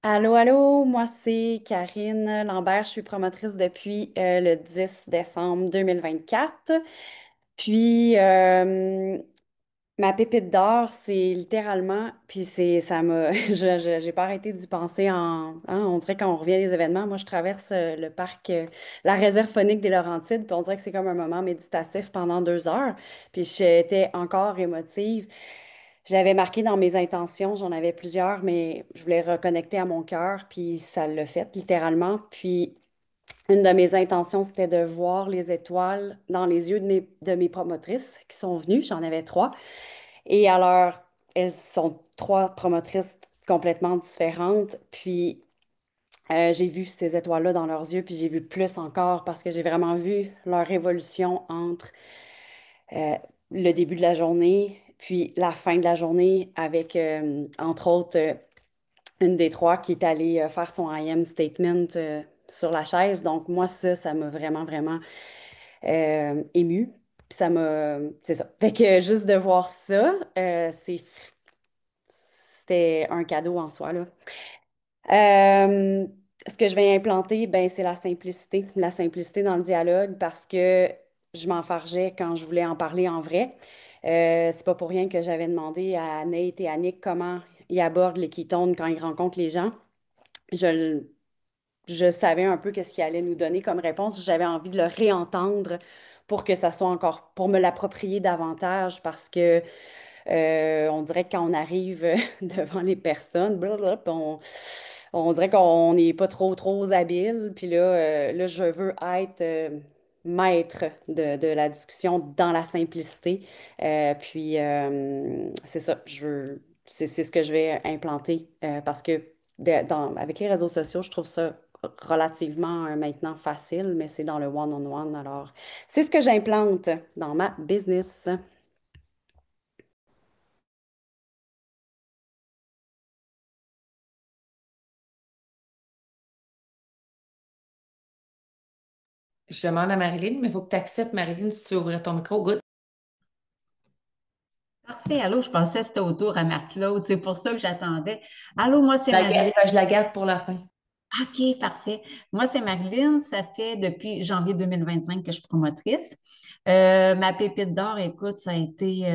Allô, allô, moi c'est Karine Lambert, je suis promotrice depuis le 10 décembre 2024. Puis ma pépite d'or, c'est littéralement, puis ça m'a, j'ai pas arrêté d'y penser on dirait quand on revient des événements, moi je traverse le parc, la réserve faunique des Laurentides, puis on dirait que c'est comme un moment méditatif pendant 2 heures, puis j'étais encore émotive. J'avais marqué dans mes intentions, j'en avais plusieurs, mais je voulais reconnecter à mon cœur, puis ça l'a fait littéralement. Puis une de mes intentions, c'était de voir les étoiles dans les yeux de mes promotrices qui sont venues. J'en avais 3. Et alors, elles sont 3 promotrices complètement différentes. Puis j'ai vu ces étoiles-là dans leurs yeux, puis j'ai vu plus encore parce que j'ai vraiment vu leur évolution entre euh, le début de la journée, puis la fin de la journée avec, entre autres, une des 3 qui est allée faire son I am statement sur la chaise. Donc, moi, ça m'a vraiment, vraiment émue. Puis ça m'a... C'est ça. Fait que juste de voir ça, c'était un cadeau en soi, là. Euh, Ce que je vais implanter, ben, c'est la simplicité. La simplicité dans le dialogue parce que je m'enfargeais quand je voulais en parler en vrai. C'est pas pour rien que j'avais demandé à Nate et à Nick comment ils abordent les ketones quand ils rencontrent les gens. Je, je savais un peu qu'est-ce qu'il allait nous donner comme réponse. J'avais envie de le réentendre pour que ça soit encore, pour me l'approprier davantage parce que on dirait que quand on arrive devant les personnes, blablabla, puis on dirait qu'on n'est pas trop habile. Puis là, là, je veux être maître de la discussion dans la simplicité. Puis c'est ça, c'est ce que je vais implanter parce que avec les réseaux sociaux, je trouve ça relativement maintenant facile, mais c'est dans le one-on-one. Alors, c'est ce que j'implante dans ma business. Je demande à Marilyn, mais il faut que tu acceptes, Marilyn, si tu veux ouvrir ton micro. Good. Parfait. Allô, je pensais que c'était au tour à Marc-Claude. C'est pour ça que j'attendais. Allô, moi, c'est Marilyn. Je la garde pour la fin. OK, parfait. Moi, c'est Marilyn. Ça fait depuis janvier 2025 que je suis promotrice. Ma pépite d'or, écoute, ça a été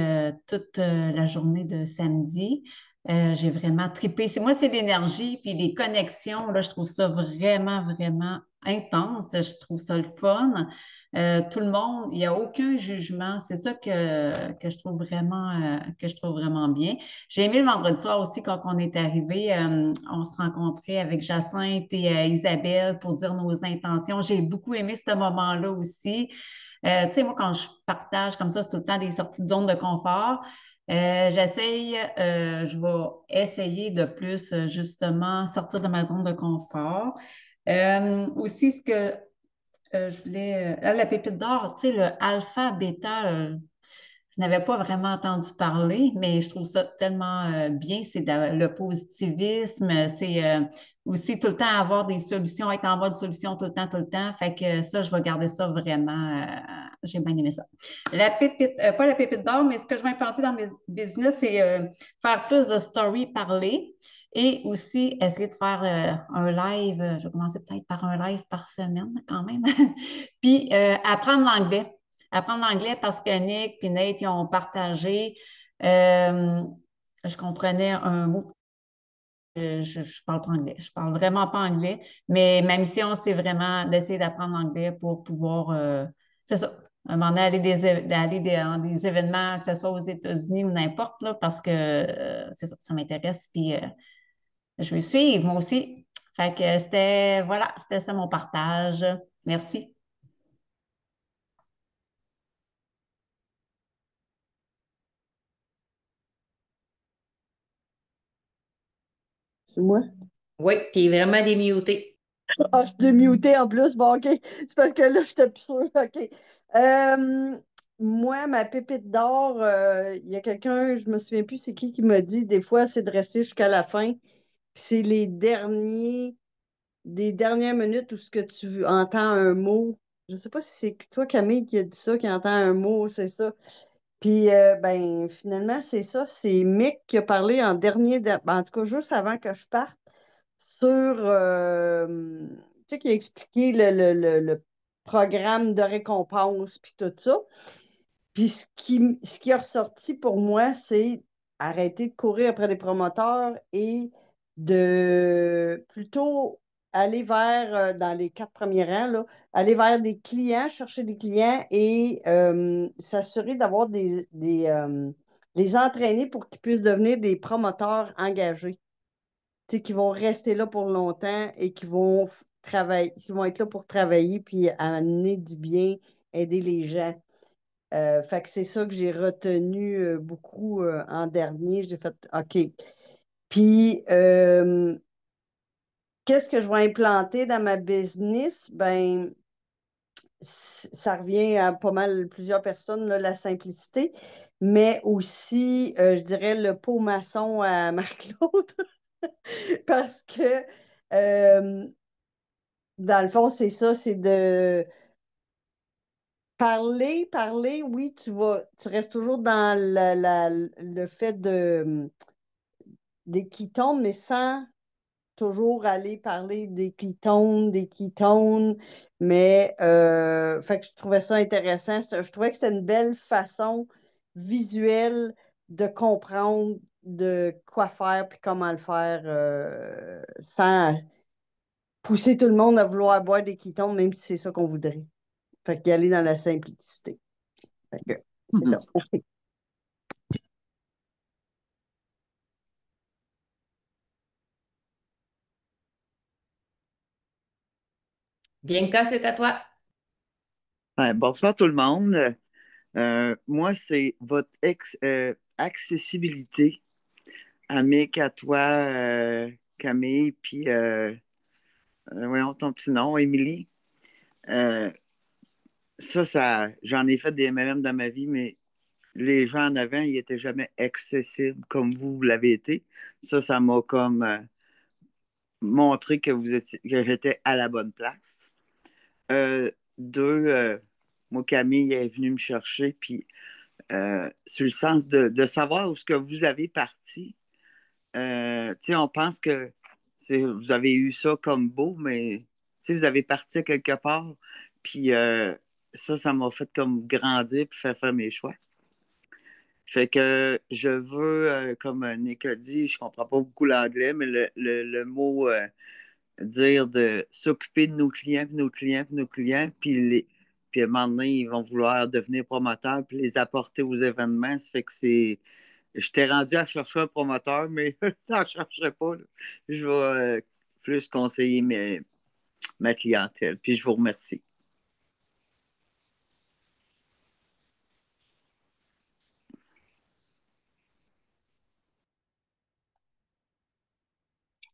toute la journée de samedi. J'ai vraiment trippé. Moi, c'est l'énergie puis les connexions. Là, je trouve ça vraiment, vraiment intense. Je trouve ça le fun. Tout le monde, il n'y a aucun jugement. C'est ça que je trouve vraiment bien. J'ai aimé le vendredi soir aussi quand on est arrivé. On se rencontrait avec Jacinthe et Isabelle pour dire nos intentions. J'ai beaucoup aimé ce moment-là aussi. Tu sais, moi, quand je partage comme ça, c'est tout le temps des sorties de zone de confort. Je vais essayer de plus, justement, sortir de ma zone de confort. Aussi, ce que je voulais, la pépite d'or, tu sais, le alpha, bêta, je n'avais pas vraiment entendu parler, mais je trouve ça tellement bien. C'est le positivisme, c'est aussi tout le temps avoir des solutions, être en mode solution tout le temps, tout le temps. Fait que ça, je vais garder ça vraiment. J'ai bien aimé ça. La pépite, pas la pépite d'or, mais ce que je vais implanter dans mes business, c'est faire plus de story parler. Et aussi, essayer de faire un live. Je vais commencer peut-être par un live par semaine quand même. Puis, apprendre l'anglais. Apprendre l'anglais parce que Nick et Nate, ils ont partagé. euh, je comprenais un mot. Je parle pas anglais. Je parle vraiment pas anglais. Mais ma mission, c'est vraiment d'essayer d'apprendre l'anglais pour pouvoir, c'est ça, à un moment donné, d'aller dans des événements, que ce soit aux États-Unis ou n'importe, là, parce que c'est ça, ça m'intéresse. Puis je veux suivre, moi aussi. Fait que voilà, c'était ça mon partage. Merci. C'est moi? Oui, tu es vraiment démuté. Ah, je suis démutée en plus. Bon, OK. C'est parce que là, je n'étais plus sûre. OK. Moi, ma pépite d'or, il y a quelqu'un, je me souviens plus c'est qui m'a dit, des fois, c'est de rester jusqu'à la fin. Puis c'est des dernières minutes où ce que tu entends un mot. Je sais pas si c'est toi, Camille, qui a dit ça, qui entend un mot, c'est ça. Puis, ben, finalement, c'est ça. C'est Mick qui a parlé en dernier, ben, en tout cas, juste avant que je parte, sur, tu sais, qui a expliqué le programme de récompense, puis tout ça. Puis, ce qui est ressorti pour moi, c'est arrêter de courir après les promoteurs et de plutôt aller vers, dans les 4 premiers rangs, là, aller vers des clients, chercher des clients et s'assurer d'avoir les entraîner pour qu'ils puissent devenir des promoteurs engagés, tu sais, qui vont rester là pour longtemps et qui vont travailler, qui vont être là pour travailler puis amener du bien, aider les gens. Fait que c'est ça que j'ai retenu beaucoup en dernier. J'ai fait OK. Puis, qu'est-ce que je vais implanter dans ma business? Ben, ça revient à pas mal plusieurs personnes, là, la simplicité, mais aussi, je dirais, le pot maçon à Marc-Claude. Parce que, euh, dans le fond, c'est ça, c'est de parler, oui, tu restes toujours dans le fait des ketones, mais sans toujours aller parler des ketones, mais fait que je trouvais ça intéressant. Je trouvais que c'était une belle façon visuelle de comprendre de quoi faire puis comment le faire sans pousser tout le monde à vouloir boire des ketones, même si c'est ça qu'on voudrait. Fait qu'y aller dans la simplicité. Fait que c'est ça. Merci. Bianca, c'est à toi. Ouais, bonsoir tout le monde. Moi, c'est votre accessibilité, Amic, à toi, Camille, puis voyons ton petit nom, Émilie. Euh, j'en ai fait des MLM dans ma vie, mais les gens en avant, ils n'étaient jamais accessibles comme vous l'avez été. Ça m'a comme montré que j'étais à la bonne place. Deux, moi, Camille est venue me chercher, puis sur le sens de savoir où ce que vous avez parti. Tu sais, on pense que vous avez eu ça comme beau, mais tu sais, vous avez parti à quelque part, puis ça m'a fait comme grandir puis faire mes choix. Fait que je veux, comme Nick a dit, je comprends pas beaucoup l'anglais, mais le mot dire de s'occuper de nos clients, puis nos clients, puis nos clients, puis à un moment donné, ils vont vouloir devenir promoteurs, puis les apporter aux événements. Ça fait que c'est. J'étais rendu à chercher un promoteur, mais je n'en chercherai pas, là. Je vais plus conseiller ma clientèle. Puis je vous remercie.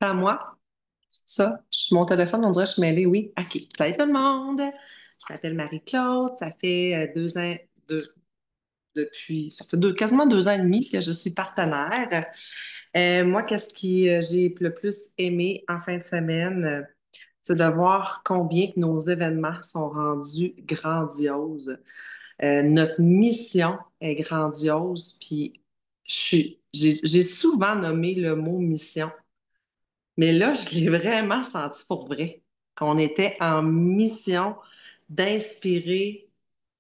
C'est à moi. Ça, sur mon téléphone, on dirait que je suis mêlée. Oui, OK. Salut tout le monde. Je m'appelle Marie-Claude. Ça fait 2 ans, ça fait quasiment 2 ans et demi que je suis partenaire. Moi, qu'est-ce que j'ai le plus aimé en fin de semaine? C'est de voir combien que nos événements sont rendus grandioses. Notre mission est grandiose, puis j'ai souvent nommé le mot mission. Mais là, je l'ai vraiment senti pour vrai, qu'on était en mission d'inspirer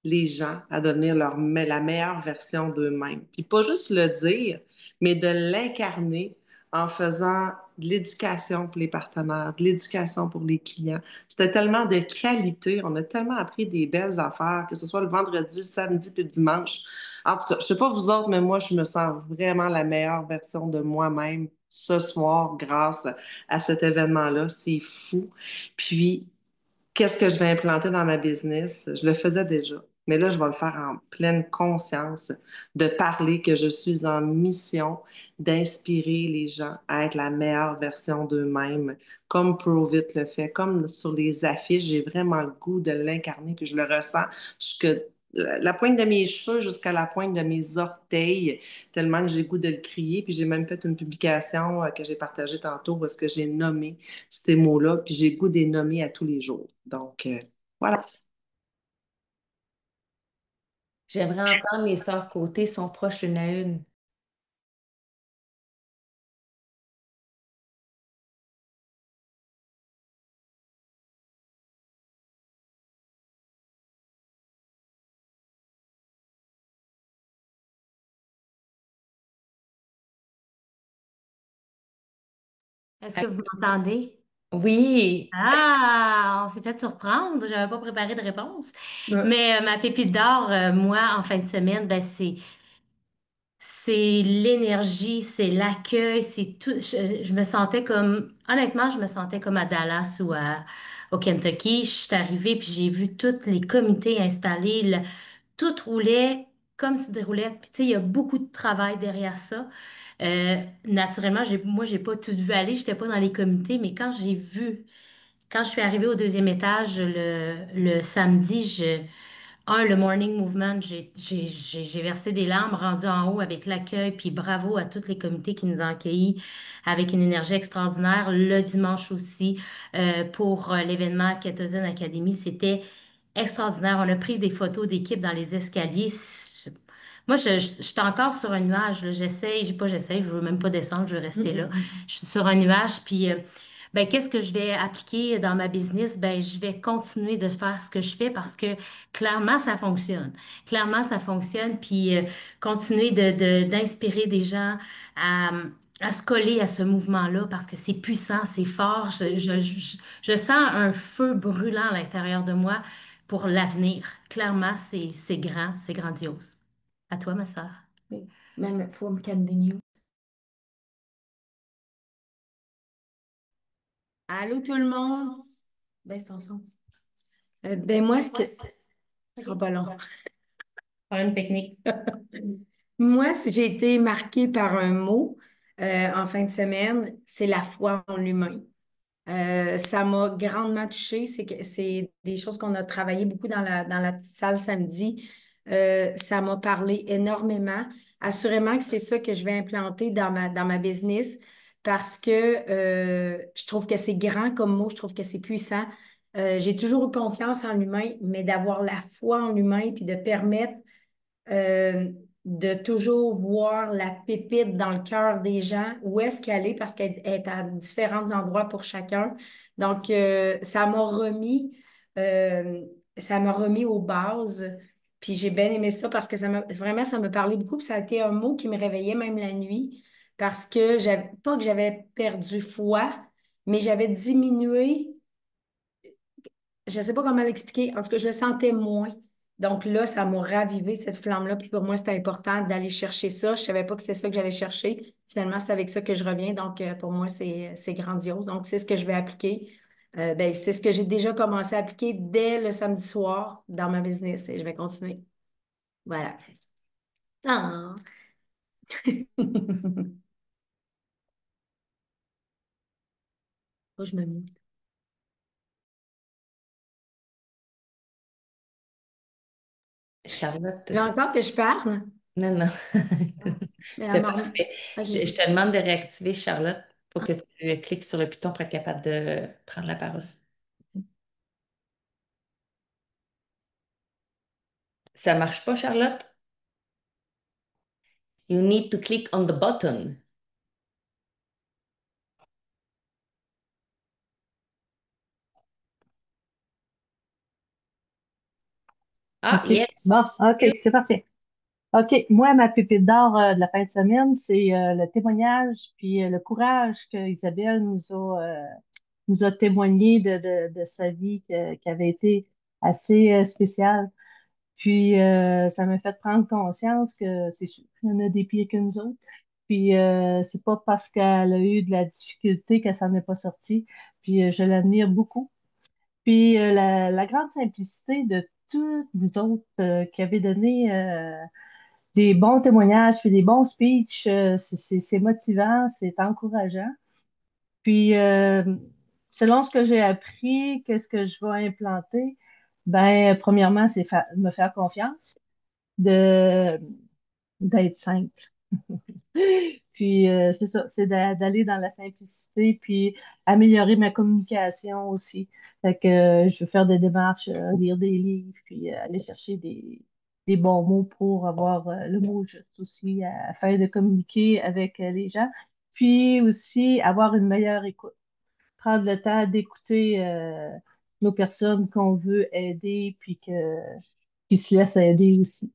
les gens à devenir la meilleure version d'eux-mêmes. Puis pas juste le dire, mais de l'incarner en faisant de l'éducation pour les partenaires, de l'éducation pour les clients. C'était tellement de qualité, on a tellement appris des belles affaires, que ce soit le vendredi, le samedi puis le dimanche. En tout cas, je sais pas vous autres, mais moi, je me sens vraiment la meilleure version de moi-même ce soir grâce à cet événement-là. C'est fou. Puis, qu'est-ce que je vais implanter dans ma business? Je le faisais déjà, mais là, je vais le faire en pleine conscience de parler que je suis en mission d'inspirer les gens à être la meilleure version d'eux-mêmes, comme Provit le fait, comme sur les affiches, j'ai vraiment le goût de l'incarner, puis je le ressens jusque la pointe de mes cheveux jusqu'à la pointe de mes orteils, tellement que j'ai le goût de le crier. Puis j'ai même fait une publication que j'ai partagée tantôt où est-ce que j'ai nommé ces mots-là, puis j'ai le goût de les nommer à tous les jours. Donc, voilà. J'aimerais entendre mes sœurs côté sont proches l'une à une. Est-ce que vous m'entendez? Oui. Ah, on s'est fait surprendre. Je n'avais pas préparé de réponse. Ouais. Mais ma pépite d'or, moi, en fin de semaine, ben, c'est l'énergie, c'est l'accueil, c'est tout. Je me sentais comme, honnêtement, je me sentais comme à Dallas ou au Kentucky. Je suis arrivée puis j'ai vu tous les comités installés. Tout roulait comme sur des roulettes. Puis, tu sais, il y a beaucoup de travail derrière ça. Naturellement, moi, j'ai pas tout vu aller. J'étais pas dans les comités, mais quand je suis arrivée au deuxième étage le samedi, le morning movement, j'ai versé des larmes rendu en haut avec l'accueil, puis bravo à tous les comités qui nous ont accueillis avec une énergie extraordinaire. Le dimanche aussi, pour l'événement Ketozen Academy, c'était extraordinaire. On a pris des photos d'équipe dans les escaliers. Moi, je suis encore sur un nuage, là. J'essaye, je veux même pas descendre, je veux rester là. Je suis sur un nuage, puis ben, qu'est-ce que je vais appliquer dans ma business? Ben, je vais continuer de faire ce que je fais parce que clairement, ça fonctionne. Clairement, ça fonctionne, puis continuer d'inspirer des gens à, à se coller à ce mouvement-là parce que c'est puissant, c'est fort. Je sens un feu brûlant à l'intérieur de moi pour l'avenir. Clairement, c'est grand, c'est grandiose. À toi, ma sœur. Oui. Même from Camden. Allô tout le monde? Baisse ton son. Ben moi, ce sera pas long. Problème technique. Moi, si j'ai été marquée par un mot en fin de semaine, c'est la foi en l'humain. Ça m'a grandement touchée. C'est des choses qu'on a travaillé beaucoup dans la petite salle samedi. Ça m'a parlé énormément. Assurément que c'est ça que je vais implanter dans ma business parce que je trouve que c'est grand comme mot, je trouve que c'est puissant. J'ai toujours eu confiance en l'humain, mais d'avoir la foi en l'humain puis de permettre euh, de toujours voir la pépite dans le cœur des gens, où est-ce qu'elle est, parce qu'elle est à différents endroits pour chacun. Donc, euh, ça m'a remis aux bases. Puis j'ai bien aimé ça parce que vraiment, ça me parlait beaucoup. Puis ça a été un mot qui me réveillait même la nuit parce que pas que j'avais perdu foi, mais j'avais diminué, je ne sais pas comment l'expliquer. En tout cas, je le sentais moins. Donc là, ça m'a ravivé cette flamme-là. Puis pour moi, c'était important d'aller chercher ça. Je ne savais pas que c'était ça que j'allais chercher. Finalement, c'est avec ça que je reviens. Donc, pour moi, c'est grandiose. Donc, c'est ce que je vais appliquer. Ben, c'est ce que j'ai déjà commencé à appliquer dès le samedi soir dans ma business et je vais continuer. Voilà. Ah. Faut que je me mute. Charlotte, Il y a encore que je parle. non, non, Mais c'était elle m'a remis. parfait. OK. Je te demande de réactiver Charlotte pour que tu cliques sur le piton pour être capable de prendre la parole. Ça marche pas, Charlotte? You need to click on the button. Ah, OK. yes. Bon, OK, c'est parfait. OK. Moi, ma pépite d'or de la fin de semaine, c'est le témoignage puis le courage que Isabelle nous a témoigné de sa vie qui avait été assez spéciale. Puis, ça m'a fait prendre conscience que c'est sûr qu'il y en a des pires que nous autres. Puis, c'est pas parce qu'elle a eu de la difficulté qu'elle s'en est pas sortie. Puis, je l'admire beaucoup. Puis la grande simplicité de toutes les autres qui avaient donné des bons témoignages, puis des bons speeches, c'est motivant, c'est encourageant. Puis selon ce que j'ai appris, qu'est-ce que je vais implanter, ben premièrement, c'est me faire confiance, de d'être simple. Puis c'est ça, c'est d'aller dans la simplicité, puis améliorer ma communication aussi. Fait que je veux faire des démarches, lire des livres, puis aller chercher des bons mots pour avoir le mot juste aussi afin de communiquer avec les gens. Puis aussi avoir une meilleure écoute. Prendre le temps d'écouter nos personnes qu'on veut aider, puis qui se laissent aider aussi.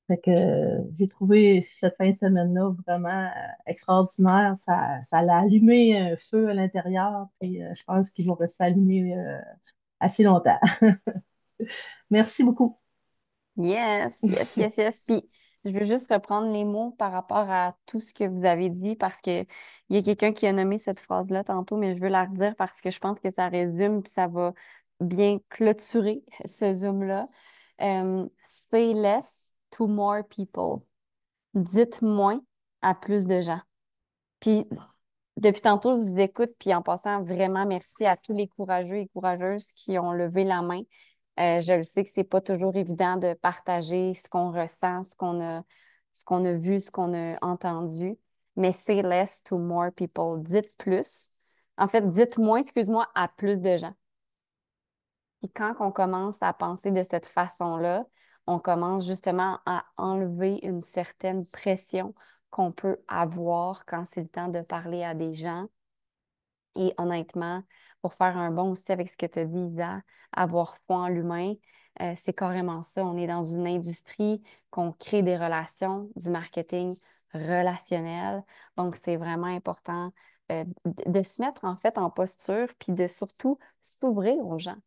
Fait que j'ai trouvé cette fin de semaine-là vraiment extraordinaire. Ça a allumé un feu à l'intérieur, puis je pense qu'il va rester allumé assez longtemps. Merci beaucoup. Yes, yes, yes, yes. Puis, je veux juste reprendre les mots par rapport à tout ce que vous avez dit parce que il y a quelqu'un qui a nommé cette phrase-là tantôt, mais je veux la redire parce que je pense que ça résume puis ça va bien clôturer ce Zoom-là. Say less to more people. Dites moins à plus de gens. Puis, depuis tantôt, je vous écoute, puis en passant, vraiment merci à tous les courageux et courageuses qui ont levé la main. Je le sais que c'est pas toujours évident de partager ce qu'on ressent, ce qu'on a vu, ce qu'on a entendu. Mais say less to more people. Dites plus. En fait, dites moins, excuse-moi, à plus de gens. Puis quand on commence à penser de cette façon-là, on commence justement à enlever une certaine pression qu'on peut avoir quand c'est le temps de parler à des gens. Et honnêtement, pour faire un bon aussi avec ce que tu as dit, Isa, avoir foi en l'humain, c'est carrément ça. On est dans une industrie qu'on crée des relations, du marketing relationnel. Donc, c'est vraiment important de se mettre en fait en posture, puis de surtout s'ouvrir aux gens.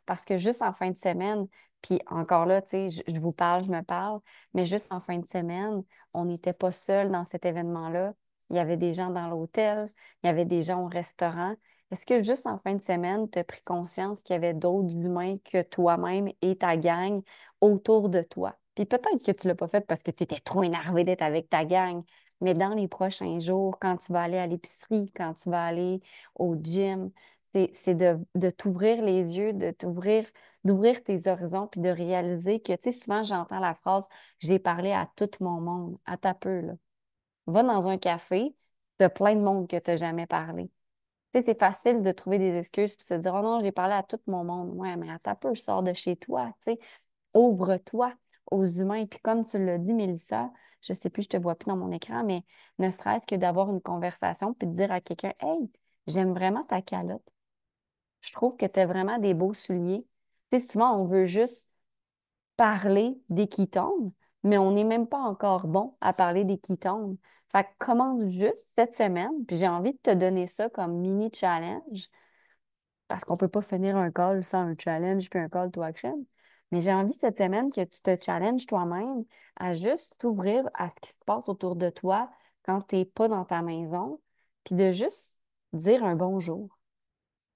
Parce que juste en fin de semaine, puis encore là, tu sais, je vous parle, je me parle, mais juste en fin de semaine, on n'était pas seul dans cet événement-là. Il y avait des gens dans l'hôtel, il y avait des gens au restaurant. Est-ce que juste en fin de semaine, tu as pris conscience qu'il y avait d'autres humains que toi-même et ta gang autour de toi? Puis peut-être que tu ne l'as pas fait parce que tu étais trop énervé d'être avec ta gang, mais dans les prochains jours, quand tu vas aller à l'épicerie, quand tu vas aller au gym, c'est de t'ouvrir les yeux, d'ouvrir tes horizons, puis de réaliser que, tu sais, souvent j'entends la phrase, j'ai parlé à tout mon monde, à ta peu, là. Va dans un café, t'as plein de monde que t'as jamais parlé. Tu sais, c'est facile de trouver des excuses puis se dire, oh non, j'ai parlé à tout mon monde. Ouais, mais à ta peu, je sors de chez toi, tu sais. Ouvre-toi aux humains. Puis comme tu l'as dit, Mélissa, je sais plus, je te vois plus dans mon écran, mais ne serait-ce que d'avoir une conversation puis de dire à quelqu'un, hey, j'aime vraiment ta calotte. Je trouve que tu as vraiment des beaux souliers. Tu sais, souvent, on veut juste parler des ketones, mais on n'est même pas encore bon à parler des ketones. Fait que commence juste cette semaine, puis j'ai envie de te donner ça comme mini challenge, parce qu'on ne peut pas finir un call sans un challenge puis un call to action. Mais j'ai envie cette semaine que tu te challenges toi-même à juste t'ouvrir à ce qui se passe autour de toi quand tu n'es pas dans ta maison, puis de juste dire un bonjour.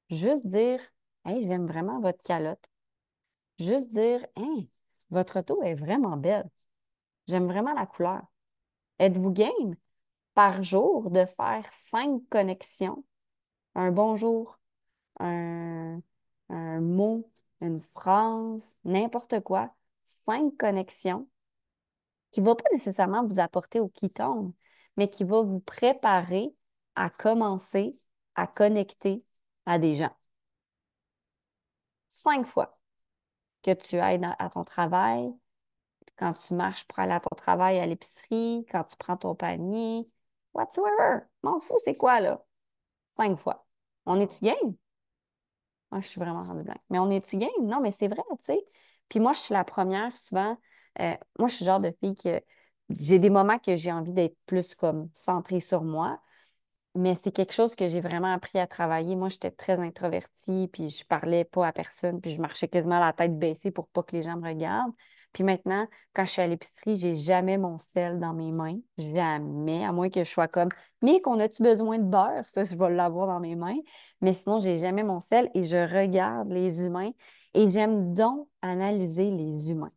Juste dire, hey, j'aime vraiment votre calotte. Juste dire, hey, votre auto est vraiment belle. J'aime vraiment la couleur. Êtes-vous game par jour de faire 5 connexions? Un bonjour, un, un mot, une phrase, n'importe quoi. 5 connexions qui ne vont pas nécessairement vous apporter au qui tombe, mais qui va vous préparer à commencer à connecter à des gens. 5 fois que tu ailles à ton travail, quand tu marches pour aller à ton travail à l'épicerie, quand tu prends ton panier, whatsoever. M'en fous, c'est quoi, là? 5 fois. On est-tu game? Moi, je suis vraiment rendue blanc. Mais on est-tu game? Non, mais c'est vrai, tu sais. Puis moi, je suis la première, souvent. Moi, je suis le genre de fille que j'ai des moments que j'ai envie d'être plus comme centrée sur moi. Mais c'est quelque chose que j'ai vraiment appris à travailler. Moi, j'étais très introvertie, puis je parlais pas à personne, puis je marchais quasiment la tête baissée pour pas que les gens me regardent. Puis maintenant, quand je suis à l'épicerie, j'ai jamais mon sel dans mes mains. Jamais, à moins que je sois comme, mais qu'on a-tu besoin de beurre? Ça, je vais l'avoir dans mes mains. Mais sinon, j'ai jamais mon sel et je regarde les humains et j'aime donc analyser les humains.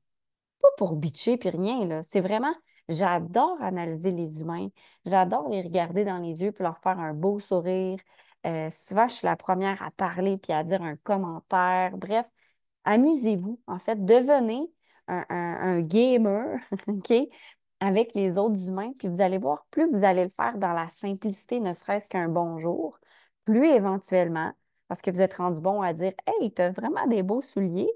Pas pour bitcher puis rien, là. C'est vraiment, j'adore analyser les humains. J'adore les regarder dans les yeux puis leur faire un beau sourire. Souvent, je suis la première à parler puis à dire un commentaire. Bref, amusez-vous. En fait, devenez un gamer, OK, avec les autres humains. Puis vous allez voir, plus vous allez le faire dans la simplicité, ne serait-ce qu'un bonjour, plus éventuellement, parce que vous êtes rendu bon à dire, hey, tu as vraiment des beaux souliers,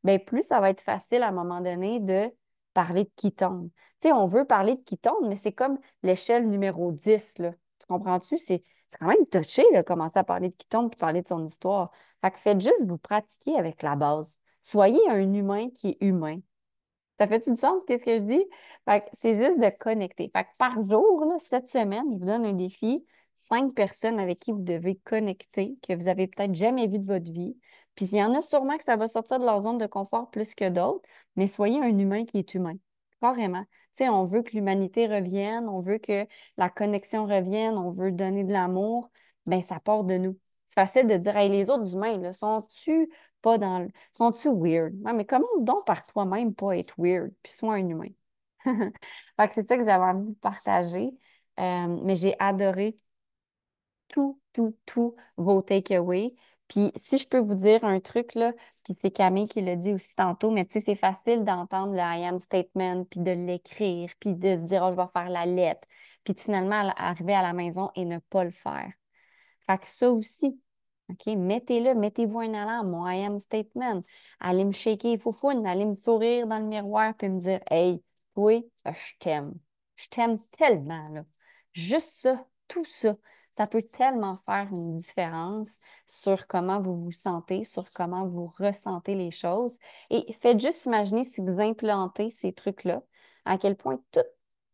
bien, plus ça va être facile à un moment donné de parler de qui tombe. Tu sais, on veut parler de qui tombe, mais c'est comme l'échelle numéro 10 là. Tu comprends-tu? C'est quand même touché, de commencer à parler de qui tombe et parler de son histoire. Fait que faites juste vous pratiquer avec la base. Soyez un humain qui est humain. Ça fait-tu du sens, qu'est-ce que je dis? Fait que c'est juste de connecter. Fait que par jour, là, cette semaine, je vous donne un défi, 5 personnes avec qui vous devez connecter, que vous avez peut-être jamais vu de votre vie. Puis il y en a sûrement que ça va sortir de leur zone de confort plus que d'autres, mais soyez un humain qui est humain. Carrément. Tu sais, on veut que l'humanité revienne, on veut que la connexion revienne, on veut donner de l'amour. Bien, ça part de nous. C'est facile de dire, hey, les autres humains, là, sont-tu pas dans le... Sont-tu weird? Ouais, mais commence donc par toi-même, pas être weird, puis sois un humain. Fait que c'est ça que j'avais envie de partager. Mais j'ai adoré tous vos takeaways. Puis si je peux vous dire un truc, là, puis c'est Camille qui l'a dit aussi tantôt, mais tu sais, c'est facile d'entendre le I am statement, puis de l'écrire, puis de se dire, oh, je vais faire la lettre, puis de finalement arriver à la maison et ne pas le faire. Fait que ça aussi, OK, mettez-le, mettez-vous un alarme, mon I am statement. Allez me shaker les foufounes, allez me sourire dans le miroir, puis me dire, hey, toi, je t'aime. Je t'aime tellement, là. Juste ça, tout ça, ça peut tellement faire une différence sur comment vous vous sentez, sur comment vous ressentez les choses. Et faites juste imaginer si vous implantez ces trucs-là, à quel point toutes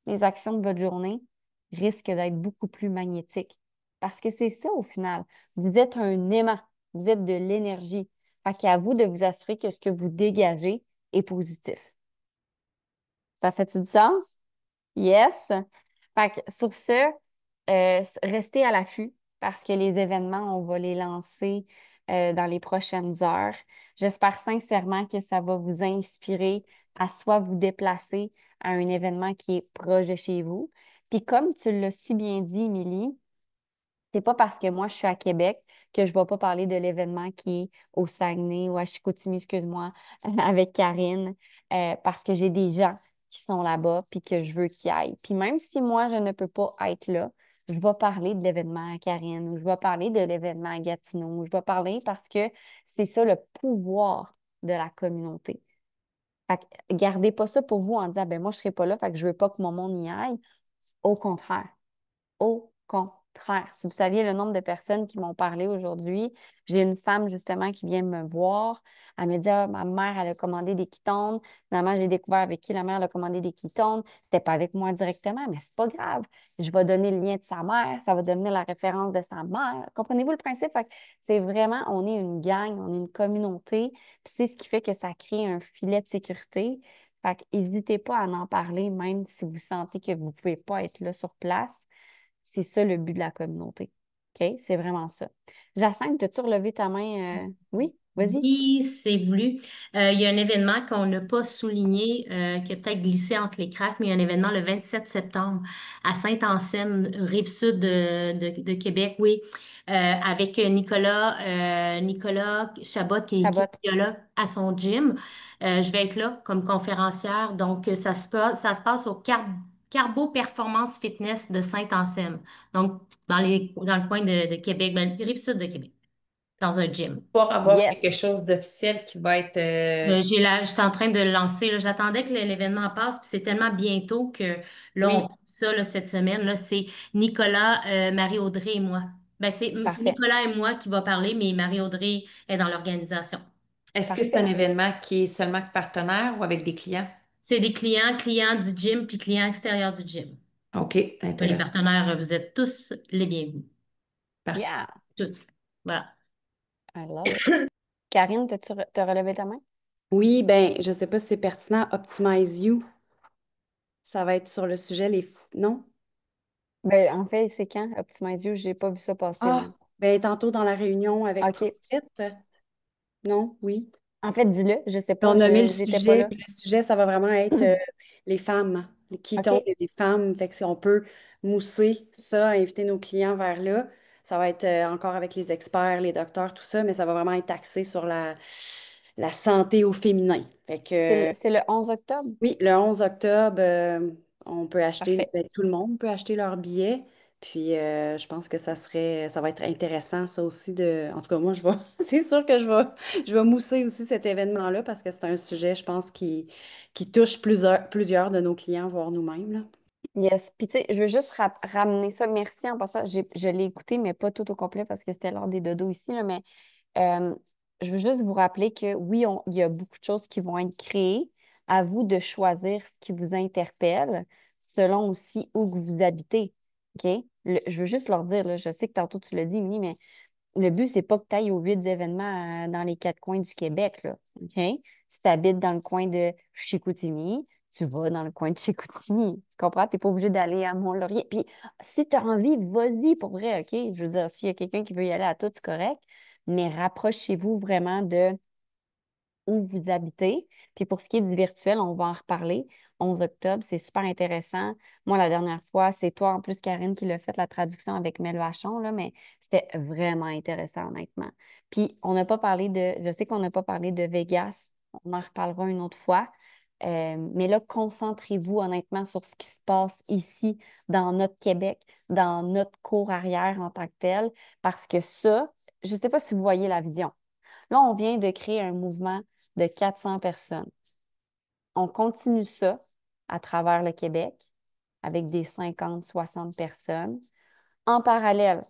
les actions de votre journée risquent d'être beaucoup plus magnétiques. Parce que c'est ça au final. Vous êtes un aimant, vous êtes de l'énergie. Fait qu'à vous de vous assurer que ce que vous dégagez est positif. Ça fait-tu du sens? Yes. Fait que sur ce, restez à l'affût parce que les événements, on va les lancer dans les prochaines heures. J'espère sincèrement que ça va vous inspirer à soit vous déplacer à un événement qui est proche de chez vous. Puis comme tu l'as si bien dit, Émilie, C'est pas parce que moi, je suis à Québec que je vais pas parler de l'événement qui est au Saguenay ou à Chicoutimi, excuse-moi, avec Karine, parce que j'ai des gens qui sont là-bas puis que je veux qu'ils aillent. Puis même si moi, je ne peux pas être là, je vais parler de l'événement à Karine ou je vais parler de l'événement à Gatineau. Ou je vais parler parce que c'est ça le pouvoir de la communauté. Fait que gardez pas ça pour vous en disant, ben moi, je serai pas là, fait que je veux pas que mon monde y aille. Au contraire. Au contraire, si vous saviez le nombre de personnes qui m'ont parlé aujourd'hui, j'ai une femme justement qui vient me voir. Elle me dit, ah, ma mère, elle a commandé des ketones. Finalement, j'ai découvert avec qui la mère elle a commandé des ketones. C'était pas avec moi directement, mais c'est pas grave. Je vais donner le lien de sa mère, ça va devenir la référence de sa mère. Comprenez-vous le principe? Fait que c'est vraiment, on est une gang, on est une communauté, puis c'est ce qui fait que ça crée un filet de sécurité. Fait que n'hésitez pas à en parler, même si vous sentez que vous ne pouvez pas être là sur place. C'est ça le but de la communauté. OK? C'est vraiment ça. Jacinthe, as-tu relevé ta main? Oui, vas-y. Oui, c'est voulu. Il y a un événement qu'on n'a pas souligné, qui a peut-être glissé entre les cracks, mais il y a un événement le 27 septembre à Saint-Anselme, rive sud de Québec, oui, avec Nicolas Chabot, qui est Chabot. biologue à son gym. Je vais être là comme conférencière. Donc, ça se passe au Carbo Performance Fitness de Saint-Anselme. Donc, dans le coin de Québec, ben, rive sud de Québec, dans un gym. Pour avoir Yes. quelque chose d'officiel qui va être... J'étais en train de le lancer, là. J'attendais que l'événement passe, puis c'est tellement bientôt que là, on Oui, fait ça là, cette semaine. Là, c'est Nicolas, Marie-Audrey et moi. Ben, c'est Parfait. Nicolas et moi qui va parler, mais Marie-Audrey est dans l'organisation. est-ce que c'est un Parfait. événement qui est seulement que partenaire ou avec des clients? C'est des clients du gym, puis clients extérieurs du gym. OK, Les intéressant. partenaires, vous êtes tous les bienvenus. Parfait. Yeah. Tous. Voilà. I love it. Karine, t'as relevé ta main? Oui, ben, je sais pas si c'est pertinent. Optimize You, ça va être sur le sujet Non? Ben, en fait, c'est quand? Optimize You, j'ai pas vu ça passer, moi. Ah, ben, tantôt dans la réunion avec OK. Profit. Non? Oui. En fait, dis-le, je sais Ils ont pas, nommé le j'étais pas sujet, là. puis le sujet, ça va vraiment être les femmes, les ketones OK. et les femmes. Fait que si on peut mousser ça, inviter nos clients vers là, ça va être encore avec les experts, les docteurs, tout ça, mais ça va vraiment être axé sur la santé au féminin. Fait que C'est le 11 octobre? oui, le 11 octobre, on peut acheter, Parfait. ben, tout le monde peut acheter leur billet. Puis je pense que ça va être intéressant, ça aussi en tout cas, moi, c'est sûr que je vais mousser aussi cet événement-là parce que c'est un sujet, je pense, qui touche plusieurs de nos clients, voire nous-mêmes, là. Yes. Puis, tu sais, je veux juste ramener ça. Merci en passant. Je l'ai écouté, mais pas tout au complet parce que c'était l'heure des dodos ici, là, mais euh, je veux juste vous rappeler que oui, il y a beaucoup de choses qui vont être créées. À vous de choisir ce qui vous interpelle selon aussi où que vous habitez. OK? Je veux juste leur dire, là, je sais que tantôt tu l'as dit, Émilie, mais le but, c'est pas que tu ailles aux 8 événements dans les 4 coins du Québec, là. OK? Si tu habites dans le coin de Chicoutimi, tu vas dans le coin de Chicoutimi. Tu comprends? Tu n'es pas obligé d'aller à Mont-Laurier. Puis, si tu as envie, vas-y pour vrai, OK? Je veux dire, s'il y a quelqu'un qui veut y aller à tout, c'est correct. Mais rapprochez-vous vraiment de où vous habitez. Puis pour ce qui est du virtuel, on va en reparler. 11 octobre, c'est super intéressant. Moi, la dernière fois, c'est toi en plus, Karine, qui l'a fait la traduction avec Mel Vachon, là, mais c'était vraiment intéressant, honnêtement. Puis on n'a pas parlé je sais qu'on n'a pas parlé de Vegas. On en reparlera une autre fois. Mais là, concentrez-vous honnêtement sur ce qui se passe ici, dans notre Québec, dans notre cour arrière en tant que tel, parce que ça, je ne sais pas si vous voyez la vision. Là, on vient de créer un mouvement de 400 personnes. On continue ça à travers le Québec avec des 50, 60 personnes. En parallèle,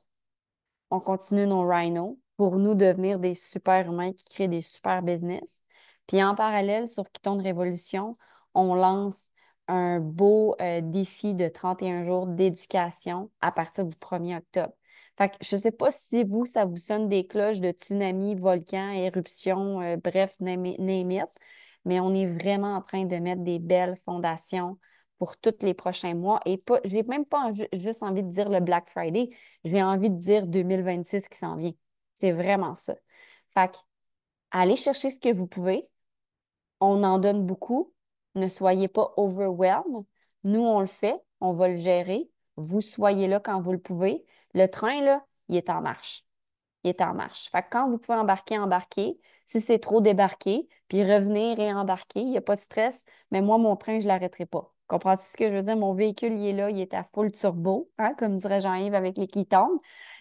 on continue nos rhinos pour nous devenir des super humains qui créent des super business. Puis en parallèle, sur Ketone Révolution, on lance un beau défi de 31 jours d'éducation à partir du 1er octobre. Fait que je ne sais pas si vous, ça vous sonne des cloches de tsunami, volcan, éruption, bref, name it, mais on est vraiment en train de mettre des belles fondations pour tous les prochains mois. Et pas, j'ai même pas juste envie de dire le Black Friday, j'ai envie de dire 2026 qui s'en vient. C'est vraiment ça. Fait que, allez chercher ce que vous pouvez. On en donne beaucoup. Ne soyez pas overwhelmed. Nous, on le fait. On va le gérer. Vous soyez là quand vous le pouvez. Le train, là, il est en marche. Il est en marche. Fait que quand vous pouvez embarquer, embarquer. Si c'est trop débarquer, puis revenir et embarquer, il n'y a pas de stress. Mais moi, mon train, je ne l'arrêterai pas. Comprends-tu ce que je veux dire? Mon véhicule, il est là, il est à full turbo, hein, comme dirait Jean-Yves avec les Keystone.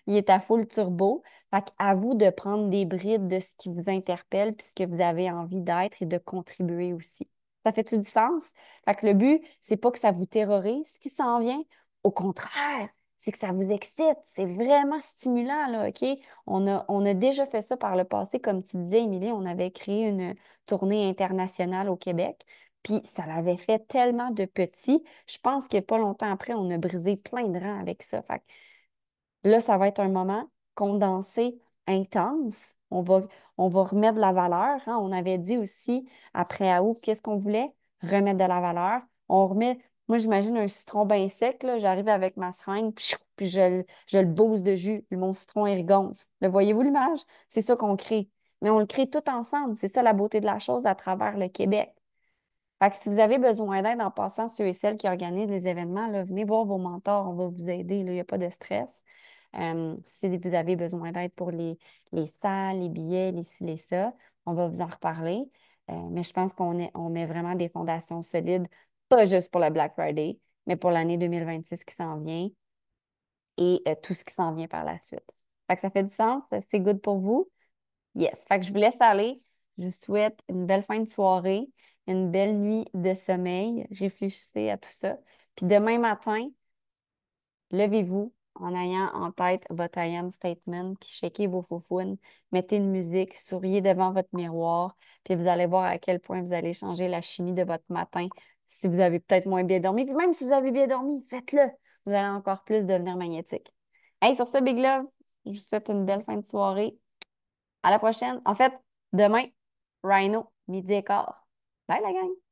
Il est à full turbo. Fait qu'à vous de prendre des brides de ce qui vous interpelle, puis ce que vous avez envie d'être et de contribuer aussi. Ça fait-tu du sens? Fait que le but, c'est pas que ça vous terrorise, ce qui s'en vient. Au contraire, c'est que ça vous excite. C'est vraiment stimulant, là, OK? On a déjà fait ça par le passé, comme tu disais, Émilie, on avait créé une tournée internationale au Québec, puis ça l'avait fait tellement de petits. Je pense que pas longtemps après, on a brisé plein de rangs avec ça. Fait que là, ça va être un moment condensé, intense. On va remettre de la valeur, hein. On avait dit aussi, après août, qu'est-ce qu'on voulait? Remettre de la valeur. On remet, moi, j'imagine un citron bien sec, là. J'arrive avec ma seringue, puis je le bouse de jus, puis mon citron, il gonfle. Le voyez-vous l'image? C'est ça qu'on crée. Mais on le crée tout ensemble. C'est ça la beauté de la chose à travers le Québec. Fait que si vous avez besoin d'aide en passant, ceux et celles qui organisent les événements, là, venez voir vos mentors, on va vous aider, là, il n'y a pas de stress. Si vous avez besoin d'aide pour les salles, les billets, les ci, les ça, on va vous en reparler. Mais je pense on met vraiment des fondations solides, pas juste pour le Black Friday, mais pour l'année 2026 qui s'en vient et tout ce qui s'en vient par la suite. Fait que ça fait du sens? C'est good pour vous? Yes. Fait que je vous laisse aller. Je vous souhaite une belle fin de soirée, une belle nuit de sommeil. Réfléchissez à tout ça. Puis demain matin, levez-vous en ayant en tête votre I am statement, puis checkez vos faufounes, mettez une musique, souriez devant votre miroir, puis vous allez voir à quel point vous allez changer la chimie de votre matin si vous avez peut-être moins bien dormi. Puis même si vous avez bien dormi, faites-le. Vous allez encore plus devenir magnétique. Hey, sur ce, Big Love, je vous souhaite une belle fin de soirée. À la prochaine. En fait, demain, Rhino, midi et quart. Bye la gang!